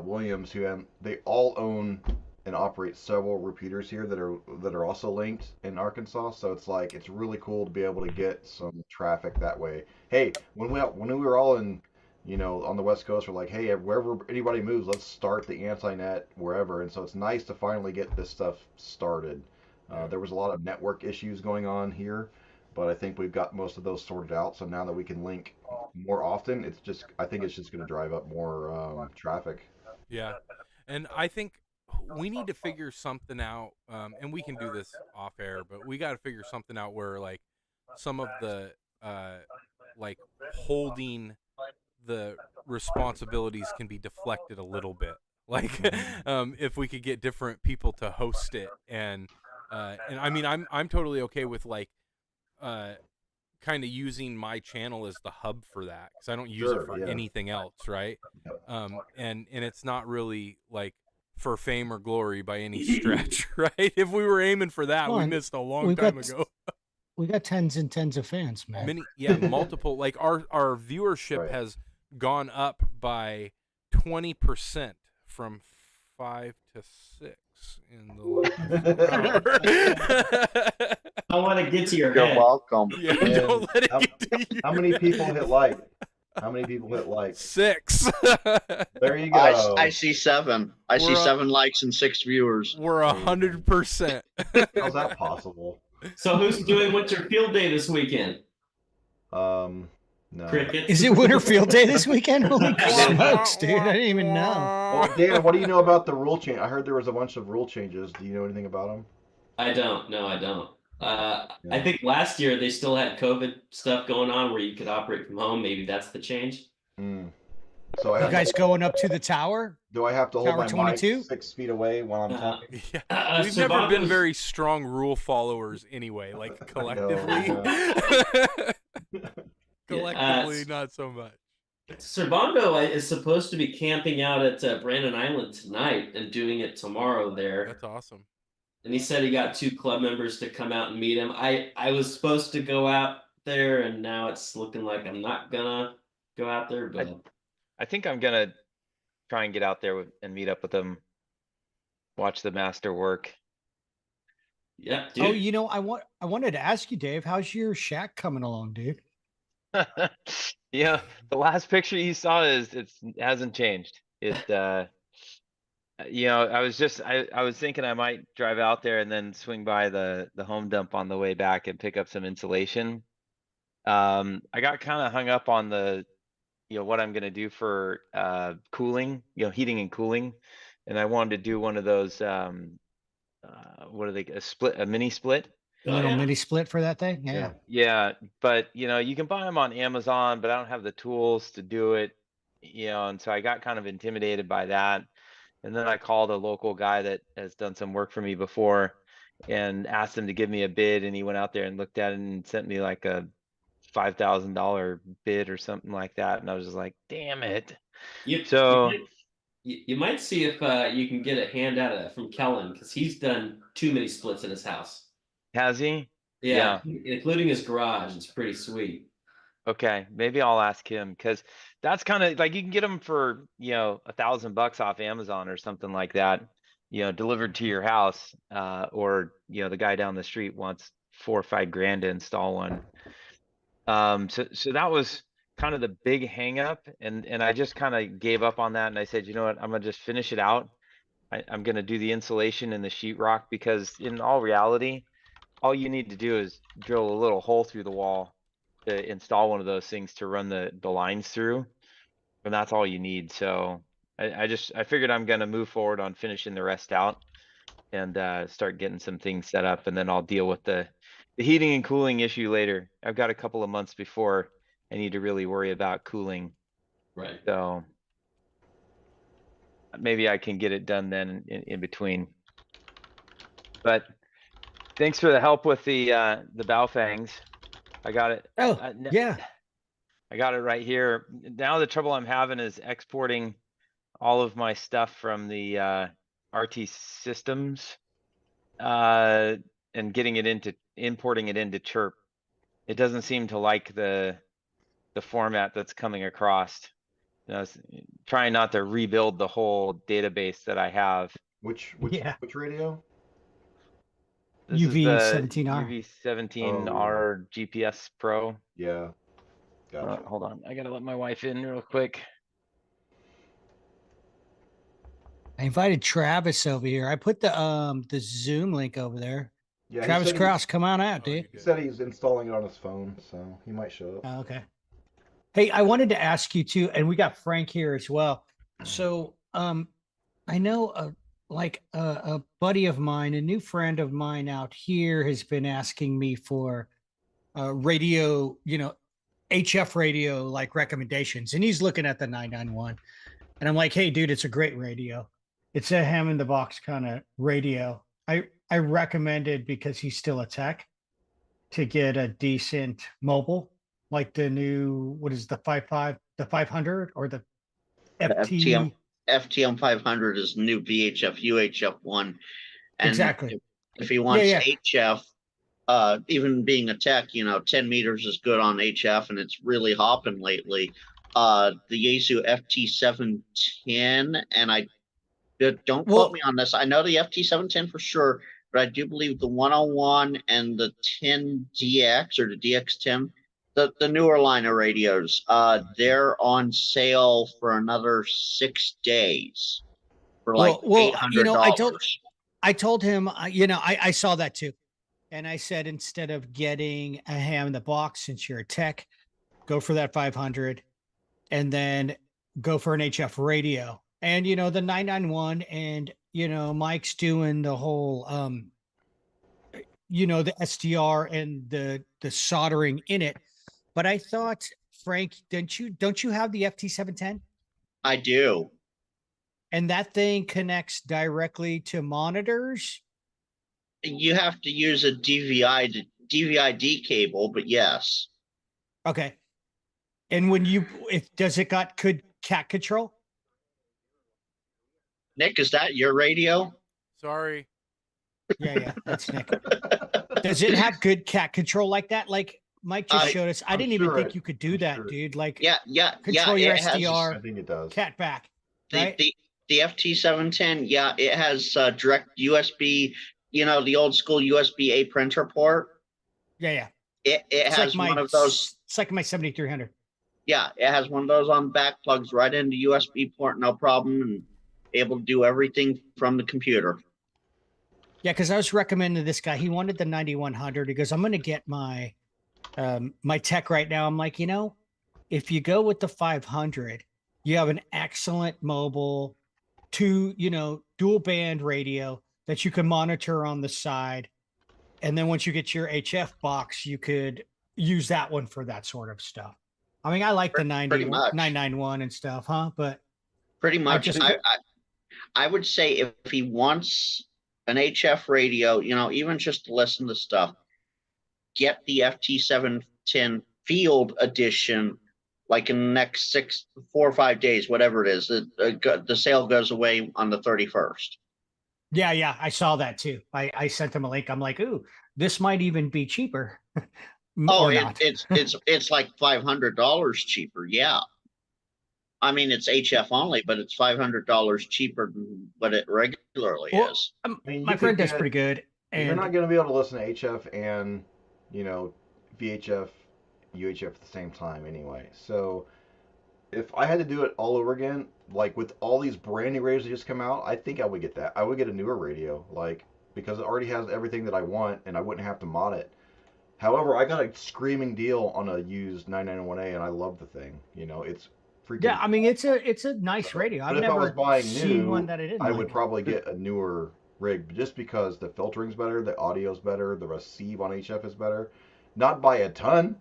S5: Williams, they all own and operate several repeaters here that are also linked in Arkansas. So it's really cool to be able to get some traffic that way. Hey, when we were all in, on the West Coast, we're like, hey, wherever anybody moves, let's start the Anti-Net wherever. And so it's nice to finally get this stuff started. There was a lot of network issues going on here, but I think we've got most of those sorted out. So now that we can link more often, I think it's just going to drive up more traffic.
S1: Yeah, and I think we need to figure something out, and we can do this off air, but we got to figure something out where like some of the like holding the responsibilities can be deflected a little bit. Like if we could get different people to host it, and I mean I'm totally okay with like kind of using my channel as the hub for that, because I don't use it for anything else, right? And it's not really like for fame or glory by any stretch, right? If we were aiming for that, we missed a long time ago.
S3: We got tens and tens of fans, man.
S1: Multiple. Like our viewership has gone up by 20% from 5 to 6 in the last hour.
S10: I want to get to your
S7: You're
S10: head.
S7: welcome.
S1: Yeah, don't let it get to you.
S5: How many people hit like? How many people hit like?
S1: 6.
S5: There you go.
S7: I see 7. I see 7 likes and 6 viewers.
S1: We're 100%.
S5: How's that possible?
S10: So who's doing Winter Field Day this weekend?
S5: No.
S10: Cricket.
S3: Is it Winter Field Day this weekend? Holy smokes, dude! I didn't even know.
S5: Well, Dan, what do you know about the rule change? I heard there was a bunch of rule changes. Do you know anything about them?
S10: I don't. No, I don't. I think last year they still had COVID stuff going on where you could operate from home. Maybe that's the change.
S5: So
S3: You guys going up to the tower?
S5: Do I have to hold
S3: Tower
S5: my
S3: 22?
S5: mic 6 feet away while I'm talking?
S1: Yeah. We've never been very strong rule followers anyway, like collectively. Collectively, not so much.
S10: Servando is supposed to be camping out at Brandon Island tonight and doing it tomorrow there.
S1: That's awesome.
S10: And he said he got 2 club members to come out and meet him. I was supposed to go out there, and now it's looking like I'm not gonna go out there. But
S6: I think I'm gonna try and get out there and meet up with them watch the master work.
S10: Yeah,
S3: Oh,
S10: dude.
S3: I wanted to ask you, Dave, how's your shack coming along, dude?
S6: Yeah, the last picture you saw it hasn't changed. I was thinking I might drive out there and then swing by the home dump on the way back and pick up some insulation. I got kind of hung up on what I'm gonna do for cooling, heating and cooling, and I wanted to do one of those what are they, a mini split.
S3: A little mini split for that thing? Yeah.
S6: Yeah, but you can buy them on Amazon, but I don't have the tools to do it, and so I got kind of intimidated by that. And then I called a local guy that has done some work for me before and asked him to give me a bid, and he went out there and looked at it and sent me like a $5,000 bid or something like that. And I was just like, damn it.
S10: You might see if you can get a hand out of that from Kellen, because he's done too many splits in his house.
S6: Has he?
S10: Yeah, including his garage. It's pretty sweet.
S6: Okay, maybe I'll ask him, because that's kind of like, you can get them for $1,000 off Amazon or something like that, delivered to your house, or the guy down the street wants $4 or $5 grand to install one. So that was kind of the big hang up, and I just kind of gave up on that, and I said, you know what, I'm gonna just finish it out. I'm gonna do the insulation and the sheetrock, because in all reality, all you need to do is drill a little hole through the wall to install one of those things to run the lines through, and that's all you need. So I figured I'm gonna move forward on finishing the rest out and start getting some things set up, and then I'll deal with the heating and cooling issue later. I've got a couple of months before I need to really worry about cooling.
S10: Right.
S6: So maybe I can get it done then in between. But thanks for the help with the bow fangs. I got it.
S3: Oh, yeah.
S6: I got it right here. Now the trouble I'm having is exporting all of my stuff from the RT systems and importing it into Chirp. It doesn't seem to like the format that's coming across. I was trying not to rebuild the whole database that I have.
S5: Which radio?
S6: This is the
S3: UV17R.
S6: UV17R GPS Pro.
S5: Yeah. Gotcha.
S6: Hold on, I gotta let my wife in real quick.
S3: I invited Travis over here. I put the Zoom link over there.
S5: Yeah,
S3: Travis Cross, come on out, dude.
S5: He said he's installing it on his phone, so he might show up.
S3: Oh, okay. Hey, I wanted to ask you too, and we got Frank here as well. So, I know a buddy of mine, a new friend of mine out here, has been asking me for radio, HF radio like recommendations, and he's looking at the 991, and I'm like, hey, dude, it's a great radio. It's a ham in the box kind of radio. I recommended, because he's still a tech, to get a decent mobile, like the new, what is the 500 or the FT?
S7: FTM 500 is new VHF UHF one. And
S3: exactly.
S7: If he wants HF, even being a tech, 10 meters is good on HF, and it's really hopping lately. The Yaesu FT710, and I don't quote me on this. I know the FT710 for sure, but I do believe the 101 and the 10DX or the DX10, the newer line of radios, they're on sale for another 6 days for like $800.
S3: I told him, I saw that too. And I said, instead of getting a ham in the box, since you're a tech, go for that 500 and then go for an HF radio. And, the 991, and, Mike's doing the whole, the SDR and the soldering in it. But I thought, Frank, don't you have the FT710?
S7: I do.
S3: And that thing connects directly to monitors?
S7: You have to use a DVI-D cable, but yes.
S3: Okay. And does it got good cat control?
S7: Nick, is that your radio?
S1: Sorry.
S3: Yeah, that's Nick. Does it have good cat control like that? Like Mike just showed us. I didn't even think you could do that, dude. Like, control your SDR.
S5: I think it does.
S3: Cat back. Right?
S7: The FT710, yeah, it has direct USB, the old school USB-A printer port.
S3: Yeah.
S7: It
S3: It's
S7: has
S3: like
S7: one of those.
S3: It's like my 7300.
S7: Yeah, it has one of those on back, plugs right into USB port, no problem, and able to do everything from the computer.
S3: Yeah, because I was recommending this guy. He wanted the 9100. He goes, I'm going to get my my tech right now. I'm like, if you go with the 500, you have an excellent mobile, dual band radio that you can monitor on the side. And then once you get your HF box, you could use that one for that sort of stuff. I mean, I like the 991 and stuff, huh? But
S7: pretty much, I would say if he wants an HF radio, even just to listen to stuff, get the FT710 Field Edition, like in the next 4 or 5 days, whatever it is. The sale goes away on the 31st.
S3: Yeah, I saw that too. I sent him a link. I'm like, ooh, this might even be cheaper.
S7: It's like $500 cheaper. Yeah. I mean, it's HF only, but it's $500 cheaper than what it regularly is.
S3: My friend does pretty good. And
S5: you're not going to be able to listen to HF and, VHF, UHF at the same time anyway. So if I had to do it all over again, like with all these brand new radios that just come out, I think I would get that. I would get a newer radio, because it already has everything that I want, and I wouldn't have to mod it. However, I got a screaming deal on a used 991A, and I love the thing. It's freaking.
S3: Yeah, I mean, it's a nice radio. I've never seen one that I didn't.
S5: I would probably get a newer rig just because the filtering's better, the audio's better, the receive on HF is better. Not by a ton,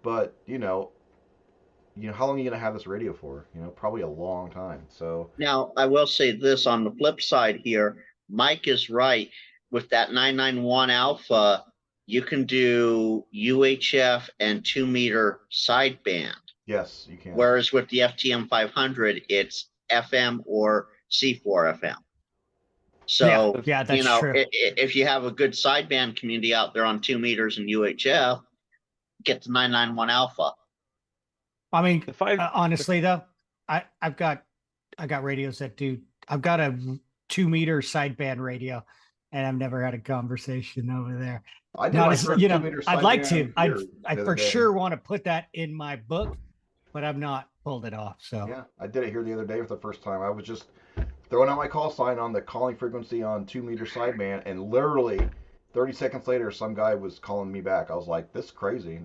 S5: but how long are you gonna have this radio for? Probably a long time. So
S7: now I will say this on the flip side here, Mike is right. With that 991 Alpha, you can do UHF and 2-meter sideband.
S5: Yes, you can.
S7: Whereas with the FTM 500, it's FM or C4 FM. So
S3: yeah, that's true.
S7: If you have a good sideband community out there on 2 meters and UHF, get the 991 Alpha.
S3: I mean, honestly though, I've got radios that do. I've got a 2-meter sideband radio, and I've never had a conversation over there. I'd like to. I for sure want to put that in my book, but I've not pulled it off. So
S5: yeah, I did it here the other day for the first time. I was just throwing out my call sign on the calling frequency on 2-meter sideband, and literally 30 seconds later, some guy was calling me back. I was like, "This is crazy.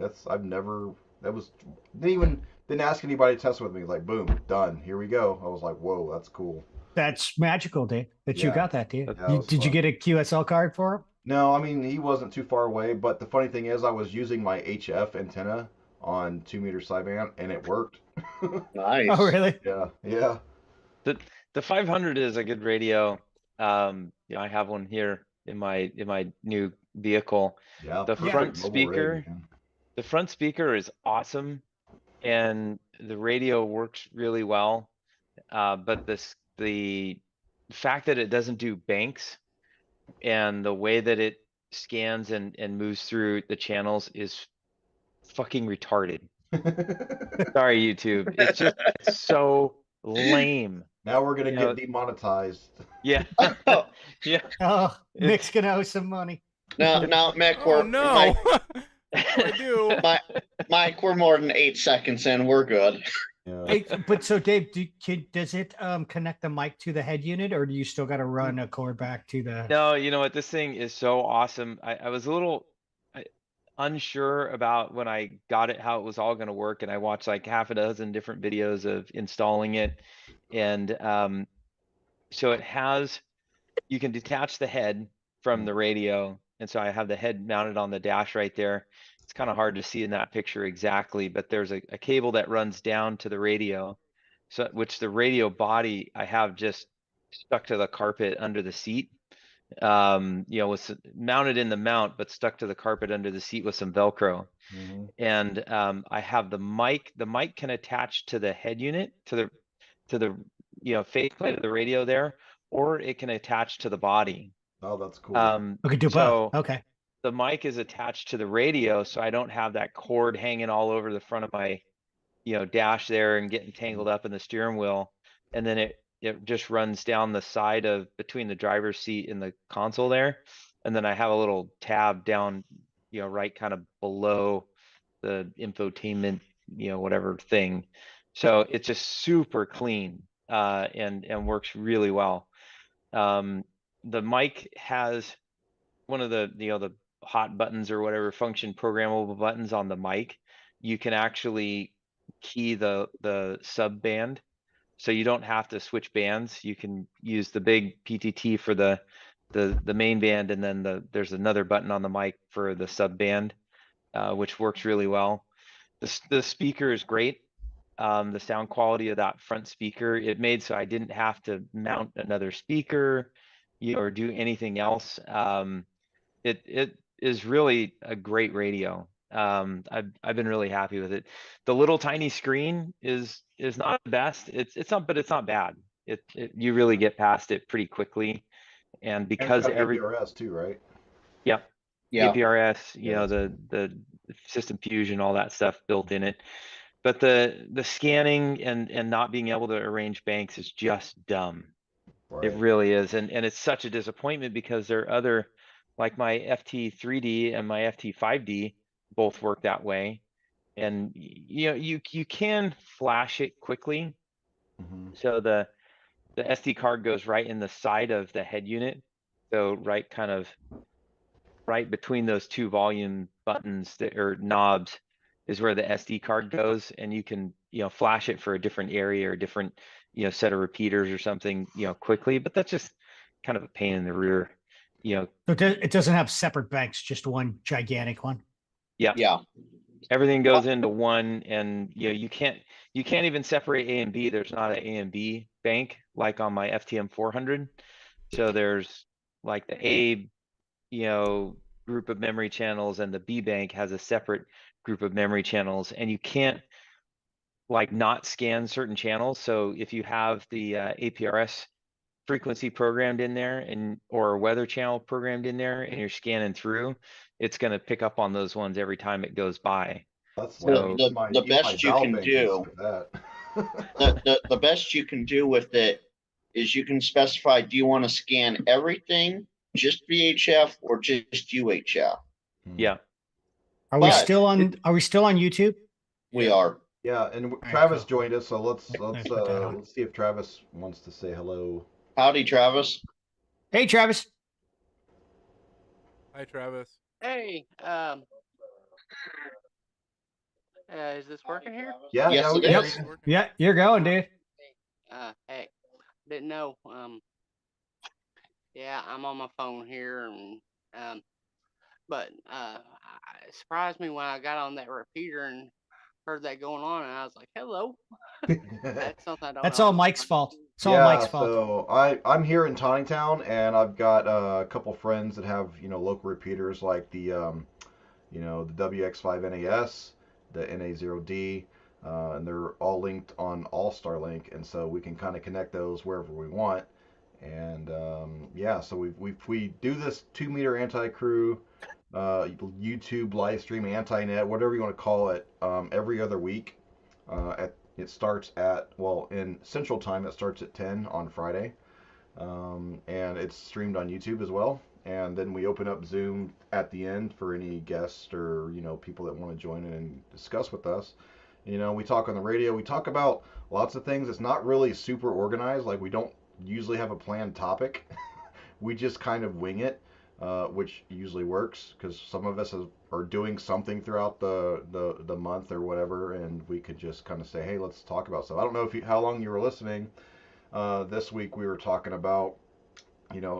S5: Didn't ask anybody to test with me. Like, boom, done. Here we go." I was like, "Whoa, that's cool."
S3: That's magical, Dave. You got that, dude.
S5: Yeah,
S3: did you get a QSL card for him?
S5: No, I mean, he wasn't too far away. But the funny thing is, I was using my HF antenna on 2-meter sideband, and it worked.
S7: Nice.
S3: Oh, really?
S5: Yeah.
S6: The 500 is a good radio. I have one here in my new vehicle.
S5: Yeah.
S6: The front speaker is awesome, and the radio works really well. But the fact that it doesn't do banks, and the way that it scans and moves through the channels is fucking retarded. Sorry, YouTube. It's so lame.
S5: Now we're gonna get demonetized.
S6: Yeah. Yeah.
S3: Oh, Mick's gonna owe some money.
S7: No, Mick,
S1: I do.
S7: Mike, we're more than 8 seconds in. We're good.
S5: Yeah.
S3: Hey, but so Dave, does it connect the mic to the head unit, or do you still got to run a cord back to the?
S6: No, you know what? This thing is so awesome. I was a little unsure about when I got it how it was all going to work, and I watched like half a dozen different videos of installing it, and so it has. You can detach the head from the radio, and so I have the head mounted on the dash right there. It's kind of hard to see in that picture exactly, but there's a cable that runs down to the radio, which the radio body I have just stuck to the carpet under the seat. Was mounted in the mount, but stuck to the carpet under the seat with some Velcro.
S5: Mm-hmm.
S6: And I have the mic. The mic can attach to the head unit, to the faceplate of the radio there, or it can attach to the body.
S5: Oh, that's cool.
S3: We could do both. Okay.
S6: The mic is attached to the radio, so I don't have that cord hanging all over the front of my, dash there and getting tangled up in the steering wheel. And then it just runs down the side of between the driver's seat and the console there. And then I have a little tab down, right kind of below the infotainment, whatever thing. So it's just super clean, and works really well. The mic has one of the hot buttons or whatever function programmable buttons on the mic. You can actually key the sub band, so you don't have to switch bands. You can use the big PTT for the main band, and then there's another button on the mic for the sub band, which works really well. The speaker is great. The sound quality of that front speaker, it made so I didn't have to mount another speaker, or do anything else. It is really a great radio. I've been really happy with it. The little tiny screen is not the best. It's not, but it's not bad. You really get past it pretty quickly, and
S5: And it's
S6: because
S5: got APRS too, right?
S6: Yep.
S7: Yeah.
S6: APRS,
S5: Yeah,
S6: the system fusion, all that stuff built in it. But the scanning and not being able to arrange banks is just dumb. It
S5: Right.
S6: really is. And it's such a disappointment because there are other, like my FT3D and my FT5D both work that way. And you can flash it quickly.
S5: Mm-hmm.
S6: So the SD card goes right in the side of the head unit. So right between those two volume buttons or knobs is where the SD card goes, and you can flash it for a different area or different set of repeaters or something quickly. But that's just kind of a pain in the rear.
S3: So it doesn't have separate banks, just one gigantic one.
S6: Yeah.
S7: Yeah.
S6: Everything goes into one, and you can't even separate A and B. There's not an A and B bank like on my FTM 400. So there's like the A group of memory channels, and the B bank has a separate group of memory channels, and you can't like not scan certain channels. So if you have the APRS frequency programmed in there or weather channel programmed in there, and you're scanning through, it's going to pick up on those ones every time it goes by.
S5: That's
S6: So
S7: the best you can do. The best you can do with it is you can specify, do you want to scan everything, just VHF or just UHF?
S6: Yeah.
S3: Are we still on YouTube?
S7: We are.
S5: Yeah, and
S3: right,
S5: Travis
S3: cool.
S5: joined us, so let's see if Travis wants to say hello.
S7: Howdy, Travis.
S3: Hey, Travis.
S1: Hi, Travis.
S15: Hey, is this working here?
S5: Yeah,
S7: Yes,
S5: yeah,
S7: it
S5: yeah.
S7: is.
S3: Yeah, you're going, dude.
S15: Hey, didn't know. Yeah, I'm on my phone here, and but it surprised me when I got on that repeater and heard that going on, and I was like, "Hello." That's something I don't.
S3: That's
S15: know.
S3: all Mike's fault. It's all
S5: Yeah,
S3: Mike's fault.
S5: so I'm here in Town, and I've got a couple friends that have local repeaters like the the WX5NAS, the NA0D, and they're all linked on AllStar link, and so we can kind of connect those wherever we want. And yeah, so we do this 2-meter anti-crew YouTube live stream, anti-net, whatever you want to call it, every other week. It starts in Central Time, it starts at 10 on Friday, and it's streamed on YouTube as well. And then we open up Zoom at the end for any guests or people that want to join in and discuss with us. We talk on the radio. We talk about lots of things. It's not really super organized. Like, we don't usually have a planned topic. We just kind of wing it, which usually works because some of us are doing something throughout the month or whatever, and we could just kind of say, hey, let's talk about stuff. I don't know how long you were listening. This week we were talking about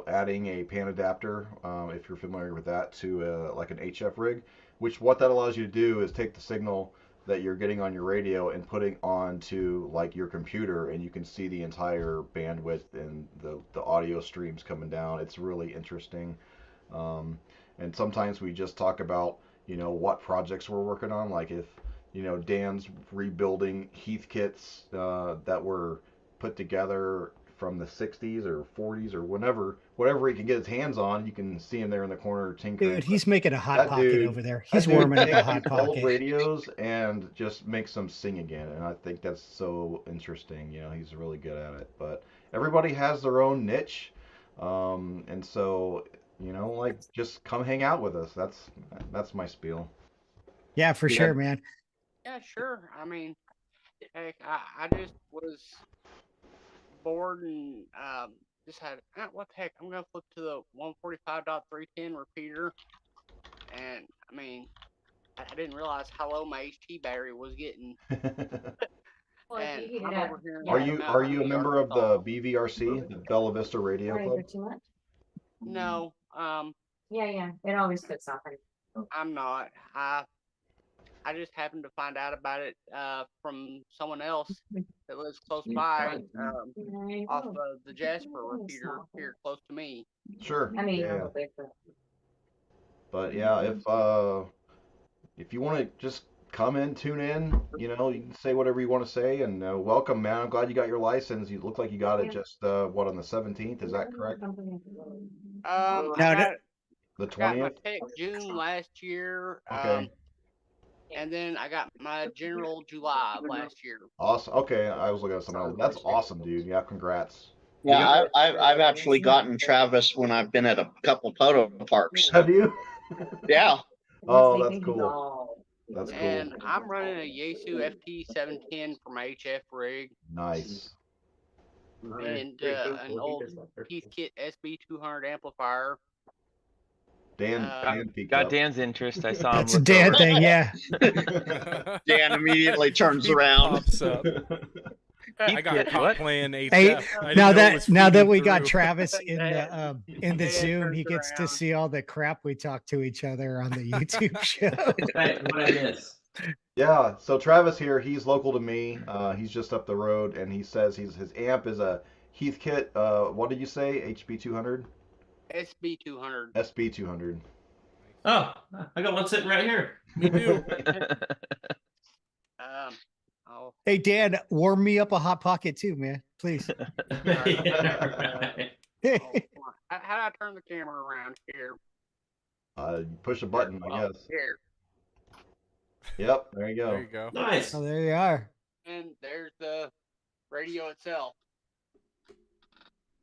S5: adding a pan adapter, if you're familiar with that, to like an HF rig, what that allows you to do is take the signal that you're getting on your radio and putting onto like your computer, and you can see the entire bandwidth and the audio streams coming down. It's really interesting. And sometimes we just talk about what projects we're working on, like if Dan's rebuilding Heath kits that were put together from the 60s or 40s or whatever he can get his hands on. You can see him there in the corner tinkering.
S3: Dude, he's making a hot pocket over there. He's warming up a hot pocket.
S5: Old radios and just makes them sing again, and I think that's so interesting. He's really good at it. But everybody has their own niche, and so like just come hang out with us. That's my spiel.
S3: Yeah, for sure, man.
S15: Yeah, sure. I mean, heck, I just was bored and just had what the heck? I'm gonna flip to the 145.310 repeater, and I mean, I didn't realize how low my HT battery was getting.
S11: Well, if
S15: And
S11: you heat
S15: I'm
S11: it up,
S15: over here in
S5: Are
S15: Rocky
S5: you
S15: Mountain
S5: are you a
S15: City,
S5: member of the
S15: Arkansas.
S5: BVRC, the Bella Vista Radio
S11: or is
S5: Club?
S11: it too much?
S15: No,
S11: Yeah, it always puts off.
S15: I'm not. I just happened to find out about it from someone else that lives close by, off of the Jasper repeater here close to me.
S5: Sure.
S11: I mean,
S5: Yeah.
S11: probably,
S5: But yeah, if you want to just come in, tune in, you can say whatever you want to say, and welcome, man. I'm glad you got your license. You look like you got it just what, on the 17th? Is that correct?
S15: I
S5: The
S15: got my
S5: 20th?
S15: tech June last year.
S5: Okay.
S15: And then I got my general July of last year.
S5: Awesome. Okay, I was looking at something else. That's awesome, dude. Yeah, congrats.
S7: Yeah, I've actually gotten Travis when I've been at a couple photo parks.
S5: Have you?
S7: Yeah.
S5: Oh, that's cool. That's cool.
S15: And I'm running a Yaesu FT710 for my HF rig.
S5: Nice.
S15: And an old Heathkit SB200 amplifier.
S5: Dan
S6: got Dan's interest. I saw him.
S3: That's a Dan thing, yeah.
S7: Dan immediately turns around.
S1: Pops up. I got caught playing HF.
S3: Hey,
S1: I
S3: now
S1: didn't know it was
S3: that
S1: feeding
S3: we got
S1: through.
S3: Travis in the Zoom, he gets to see all the crap we talk to each other on the YouTube show.
S10: What I miss.
S5: Yeah, so Travis here, he's local to me. He's just up the road, and he says his amp is a Heathkit. What did you say? HB200?
S15: SB200.
S5: SB200.
S10: Oh, I got one sitting right here.
S1: Me too.
S3: Hey Dan, warm me up a hot pocket too, man, please.
S15: How do I turn the camera around here?
S5: Push a button, I guess.
S15: Here.
S5: Yep, there you go.
S1: There you go.
S10: Nice.
S3: Oh, there you are.
S15: And there's the radio itself.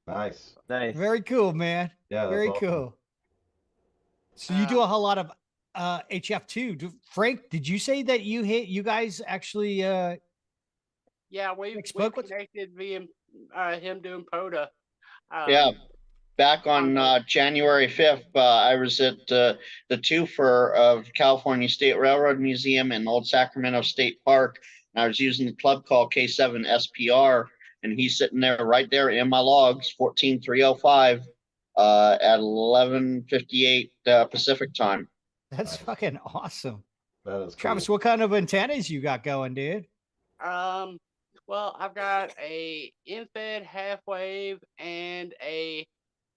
S5: Nice.
S6: Nice.
S3: Very cool, man.
S5: Yeah, that's
S3: very
S5: awesome.
S3: cool. So you do a whole lot of HF too. Frank, did you say that you guys actually
S15: Yeah, we connected via him doing POTA.
S7: Yeah. Back on January 5th, I was at the twofer of California State Railroad Museum and Old Sacramento State Park. And I was using the club call K7 SPR, and he's sitting there right there in my logs, 14305 at 11:58 Pacific time.
S3: That's fucking awesome.
S5: That is cool.
S3: Travis, what kind of antennas you got going, dude?
S15: Well, I've got a infed half wave and a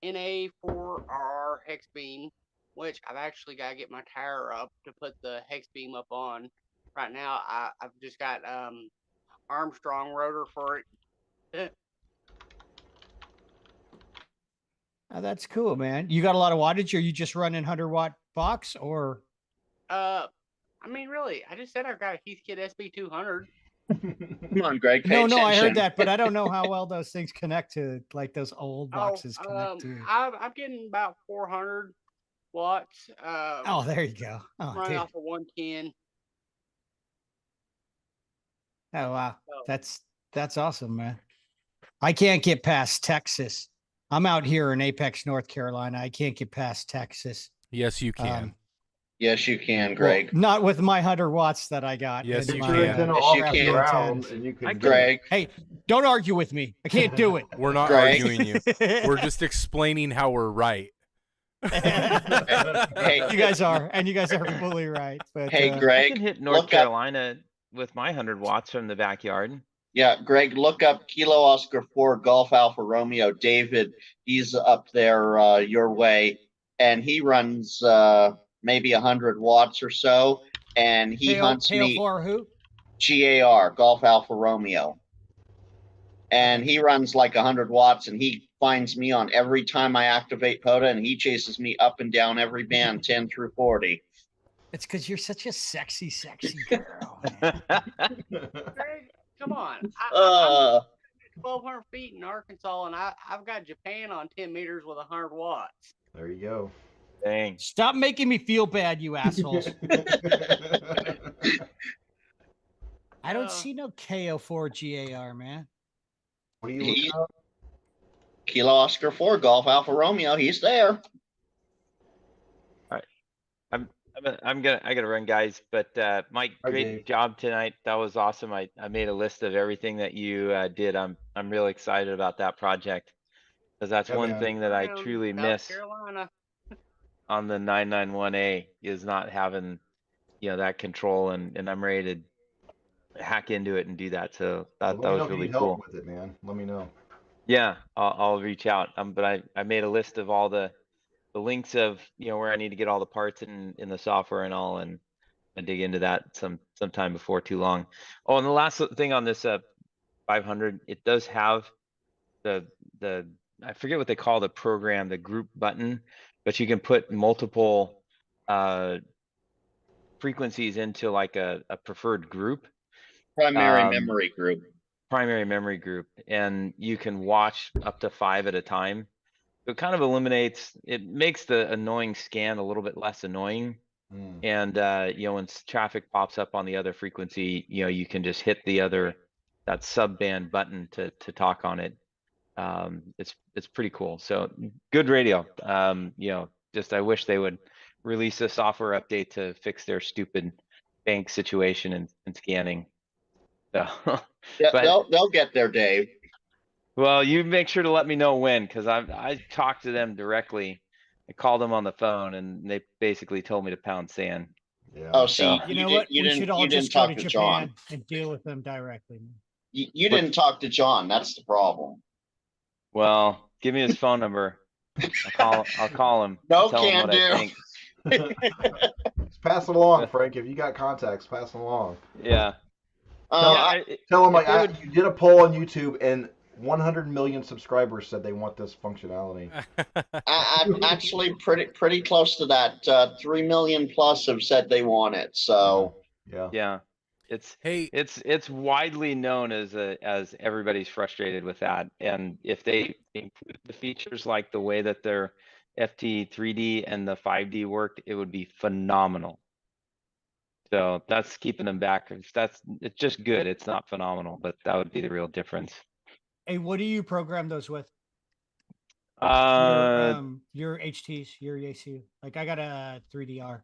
S15: NA4R hex beam, which I've actually got to get my tower up to put the hex beam up on. Right now, I've just got Armstrong rotor for it.
S3: Oh, that's cool, man. You got a lot of wattage, or you just running 100-watt box, or?
S15: I mean, really, I just said I've got a Heathkit SB200.
S7: Come on, Greg.
S3: No, I heard that, but I don't know how well those things connect to like those old boxes connect to.
S15: I'm getting about 400 watts.
S3: Oh, there you go. Oh,
S15: running
S3: dude.
S15: off of 110.
S3: Oh wow, that's awesome, man. I can't get past Texas. I'm out here in Apex, North Carolina. I can't get past Texas.
S1: Yes, you can.
S7: Yes, you can, Greg.
S3: Well, not with my 100 watts that I got.
S1: Yes, you
S3: my,
S1: can.
S7: Yes, you can.
S5: And you can
S7: Greg.
S3: Hey, don't argue with me. I can't do it.
S1: We're not
S7: Greg.
S1: arguing you. We're just explaining how we're right.
S7: Hey,
S3: you guys are, and you guys are fully right. But
S7: Hey,
S6: I
S7: Greg.
S6: can hit North
S7: look up-
S6: Carolina with my 100 watts from the backyard.
S7: Yeah, Greg, look up Kilo Oscar 4 Golf Alpha Romeo. David, he's up there your way, and he runs maybe 100 watts or so, and he hunts me.
S3: for who?
S7: GAR, Golf Alpha Romeo. And he runs like 100 watts, and he finds me on every time I activate POTA, and he chases me up and down every band, 10 through 40.
S3: It's because you're such a sexy, sexy girl.
S15: Greg, come on. 1,200 feet in Arkansas, and I've got Japan on 10 meters with 100 watts.
S5: There you go.
S6: Dang.
S3: Stop making me feel bad, you assholes. I don't see no KO4 GAR, man.
S5: What are you looking up?
S7: Kilo Oscar 4, Golf Alpha Romeo. He's there.
S6: All right. I gotta run, guys. But Mike, great job tonight. That was awesome. I made a list of everything that you did. I'm really excited about that project because that's one thing that I truly miss on the 991A is not having, that control, and I'm ready to hack into it and do that. So that was really cool.
S5: Help with it, man. Let me know.
S6: Yeah, I'll reach out. But I made a list of all the links of where I need to get all the parts in the software and all, and I dig into that sometime before too long. Oh, and the last thing on this 500, it does have the I forget what they call the program, the group button, but you can put multiple frequencies into like a preferred group.
S7: Primary memory group.
S6: Primary memory group, and you can watch up to 5 at a time. So it kind of it makes the annoying scan a little bit less annoying. And when traffic pops up on the other frequency, you can just hit that sub-band button to talk on it. It's pretty cool. So good radio. Just I wish they would release a software update to fix their stupid bank situation and scanning. So,
S7: yeah,
S6: but
S7: they'll get there, Dave.
S6: Well, you make sure to let me know when, because I talked to them directly. I called them on the phone, and they basically told me to pound sand.
S7: Yeah. Oh, see,
S3: you know what? We should all just go to Japan and deal with them directly.
S7: You didn't talk to John. That's the problem.
S6: Well, give me his phone number. I'll call him.
S7: No,
S6: tell him what I think.
S5: Just pass it along, Frank. If you got contacts, pass them along.
S6: Yeah.
S5: Tell them you did a poll on YouTube, and 100 million subscribers said they want this functionality.
S7: I'm actually pretty close to that. 3 million plus have said they want it. So
S6: yeah, it's widely known as everybody's frustrated with that. And if they include the features like the way that their FT3D and the 5D worked, it would be phenomenal. So that's keeping them back. It's just good. It's not phenomenal, but that would be the real difference.
S3: Hey, what do you program those with? Your HTs, your EACU. Like I got a 3DR,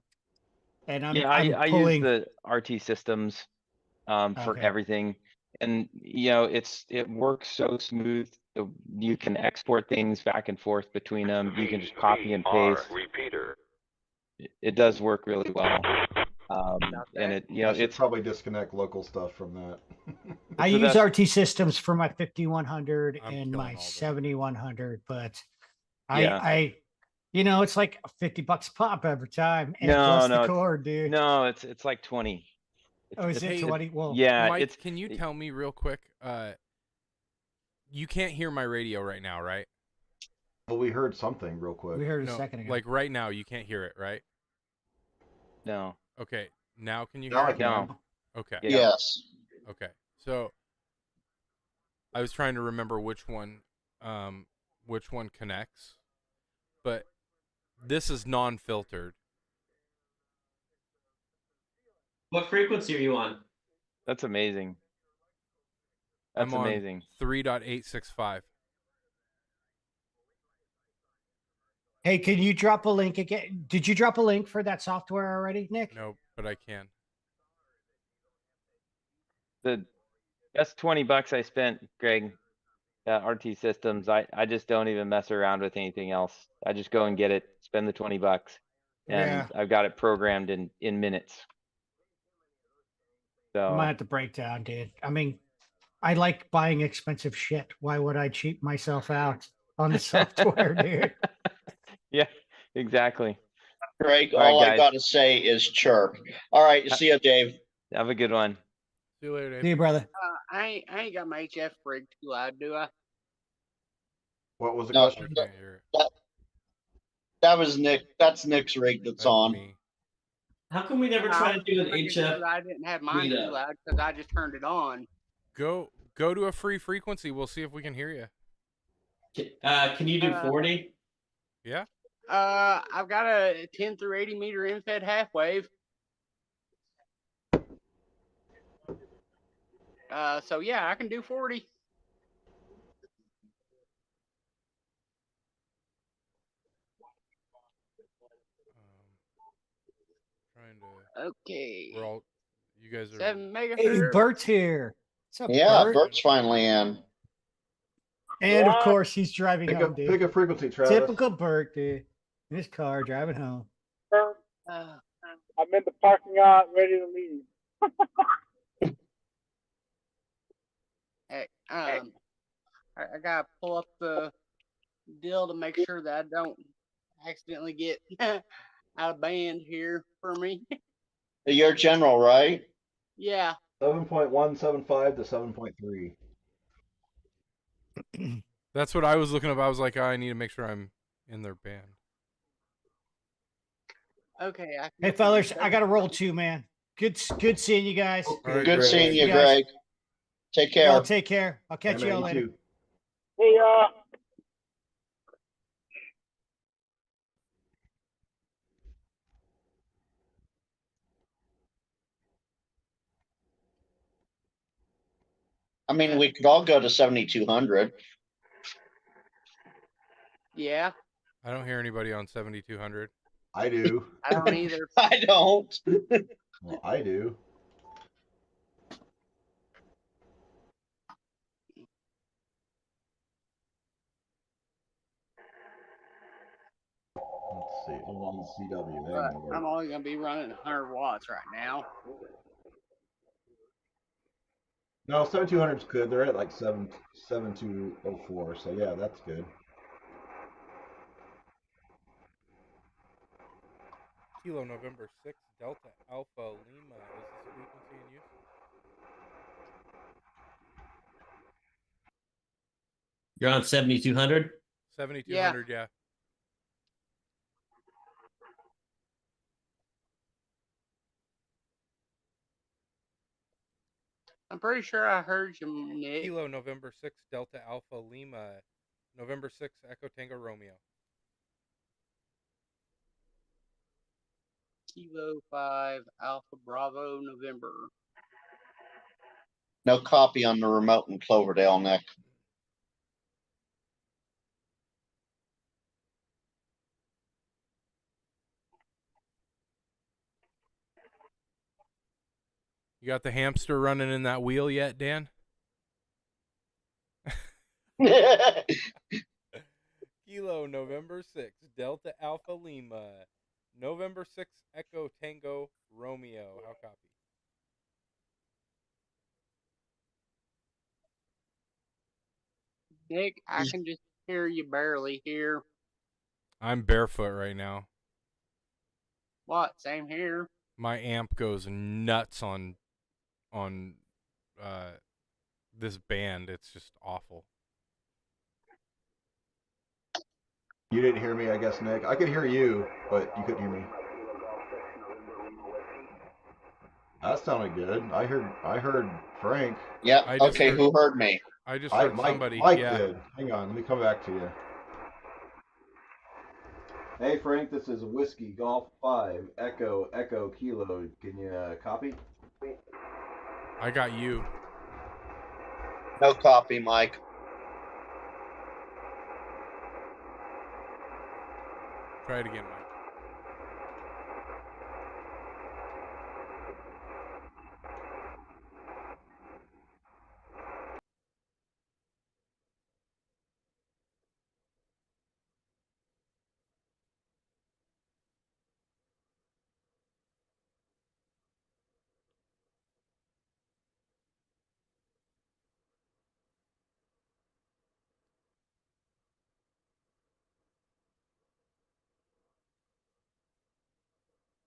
S3: and
S6: I use the RT systems for everything, and it works so smooth. You can export things back and forth between them. You can just copy and paste.
S16: Repeater.
S6: It does work really well. And
S5: I should probably disconnect local stuff from that.
S3: I use RT systems for my 5100 and my 7100, but I it's like $50 a pop every time. And plus the cord, dude.
S6: No, it's like 20.
S3: Is it 20? Well,
S6: yeah.
S1: Mike, can you tell me real quick? You can't hear my radio right now, right?
S5: Well, we heard something real quick.
S3: We heard a second ago.
S1: Like right now, you can't hear it, right?
S6: No.
S1: Okay. Now can you hear it?
S6: No.
S1: Okay.
S7: Yes.
S1: Okay. So I was trying to remember which one connects, but this is non-filtered.
S10: What frequency are you on?
S6: That's amazing. That's
S1: I'm
S6: amazing.
S1: On 3.865.
S3: Hey, can you drop a link again? Did you drop a link for that software already, Nick?
S1: No, but I can.
S6: That's $20 I spent, Greg. RT systems. I just don't even mess around with anything else. I just go and get it, spend the $20, and I've got it programmed in minutes. So
S3: I might have to break down, dude. I mean, I like buying expensive shit. Why would I cheat myself out on the software, dude?
S6: Yeah, exactly.
S7: Greg, all I got to say is chirp. All right, see you, Dave.
S6: Have a good one.
S1: See you later, Dave.
S3: See you, brother.
S15: I ain't got my HF rig too loud, do I?
S5: What was the question?
S7: That was Nick. That's Nick's rig that's on.
S1: Me.
S10: How come we never try to do an HF?
S15: I didn't have mine too loud because I just turned it on.
S1: Go Go to a free frequency. We'll see if we can hear you.
S10: Can you do 40?
S1: Yeah.
S15: I've got a 10 through 80 meter in-fed half wave. So yeah, I can do 40.
S1: Trying to.
S15: Okay.
S1: We're all. You guys are.
S15: 7 megahertz.
S3: Hey, Bert's here. What's up,
S7: Yeah,
S3: Bert?
S7: Bert's finally in.
S3: And of course, he's driving home, dude.
S5: Pick a frequency, Travis.
S3: Typical Bert, dude. In his car, driving home.
S16: I'm in the parking lot, ready to leave.
S15: Hey, I gotta pull up the deal to make sure that I don't accidentally get out of band here for me.
S7: You're general, right?
S15: Yeah.
S5: 7.175 to 7.3.
S1: That's what I was looking up. I was like, I need to make sure I'm in their band.
S15: Okay.
S3: Hey, fellas, I got to roll too, man. Good seeing you guys.
S5: Okay,
S7: Good
S5: Greg.
S7: seeing you,
S3: guys.
S7: Greg. Take care.
S3: Y'all take care. I'll catch
S5: Hey,
S3: you
S5: man,
S3: all later.
S5: too.
S16: Hey,
S7: I mean, we could all go to 7,200.
S15: Yeah.
S1: I don't hear anybody on 7200.
S5: I do.
S15: I don't either.
S7: I don't.
S5: Well, I do. Let's see. I'm on the CW. Hang on,
S15: I'm only gonna be running 100 watts right now.
S5: No, 7200 is good. They're at like 7204. So yeah, that's good.
S1: Kilo November 6 Delta Alpha Lima. Is this frequency in use?
S10: You're on 7200?
S1: 7200, yeah.
S15: I'm pretty sure I heard you, Nick.
S1: Kilo November 6 Delta Alpha Lima. November 6 Echo Tango Romeo.
S15: Kilo 5 Alpha Bravo November.
S7: No copy on the remote in Cloverdale, Nick.
S1: You got the hamster running in that wheel yet, Dan? Kilo November 6 Delta Alpha Lima. November 6 Echo Tango Romeo. How copy?
S15: Nick, I can just hear you barely here.
S1: I'm barefoot right now.
S15: What? Same here.
S1: My amp goes nuts on this band. It's just awful.
S5: You didn't hear me, I guess, Nick. I could hear you, but you couldn't hear me. That sounded good. I heard Frank.
S7: Yeah. Okay. Who heard me?
S1: I just heard
S5: Mike,
S1: somebody.
S5: Mike
S1: yeah.
S5: did. Hang on. Let me come back to you. Hey, Frank. This is Whiskey Golf 5 Echo Kilo. Can you copy?
S1: I got you.
S7: No copy, Mike.
S1: Try it again, Mike.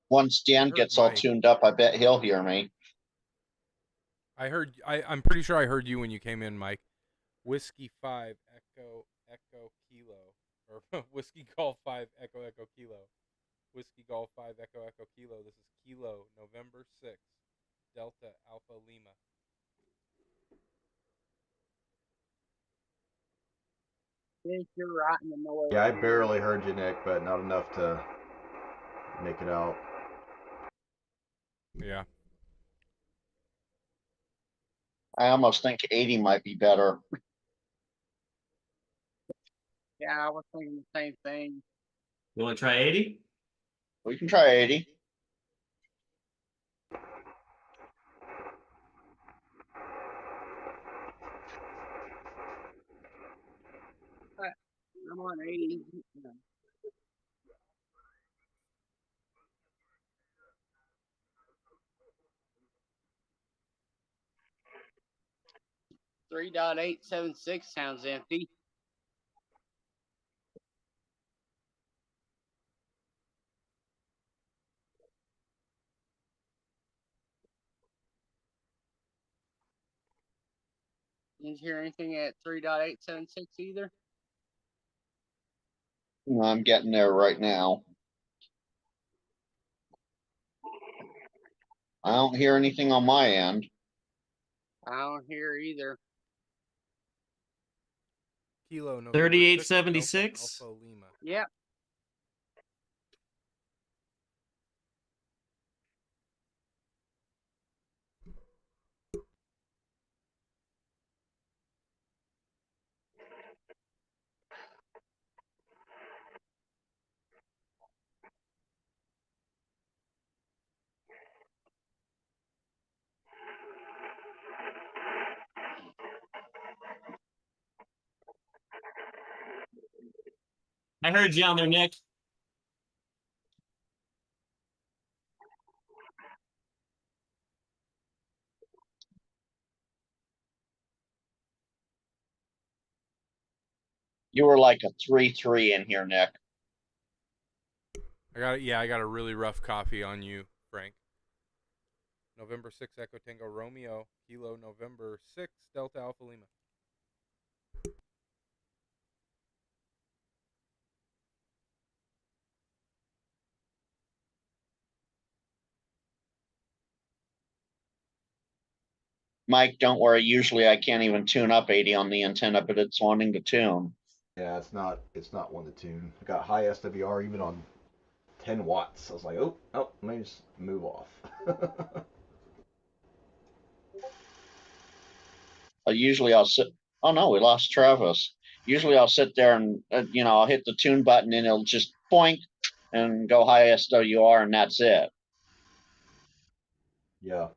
S7: Once Dan gets all tuned up, I bet he'll hear me.
S1: I'm pretty sure I heard you when you came in, Mike. Whiskey 5 Echo Kilo. Or Whiskey Golf 5 Echo Kilo. Whiskey Golf 5 Echo Kilo. This is Kilo November 6 Delta Alpha Lima.
S15: think you're right in the noise.
S5: Yeah, I barely heard you, Nick, but not enough to make it out.
S1: Yeah.
S7: I almost think 80 might be better.
S15: Yeah, I was thinking the same thing.
S10: You want to try 80?
S7: We can try 80.
S15: I'm on 80. 3.876 sounds empty. Didn't hear anything at 3.876 either.
S7: I'm getting there right now. I don't hear anything on my end.
S15: I don't hear either.
S1: Kilo November
S10: 3876.
S1: 6, Alpha Lima.
S15: Yep.
S10: I heard you on there, Nick.
S7: You were like a 3-3 in here, Nick.
S1: I got a really rough copy on you, Frank. November 6 Echo Tango Romeo, Kilo November 6 Delta Alpha Lima.
S7: Mike, don't worry. Usually I can't even tune up 80 on the antenna, but it's wanting to tune.
S5: Yeah, it's not one to tune. I got high SWR even on 10 watts. I was like, oh, let me just move off.
S7: Usually I'll sit. Oh no, we lost Travis. Usually I'll sit there and I'll hit the tune button and it'll just boink and go high SWR and that's it.
S5: Yeah.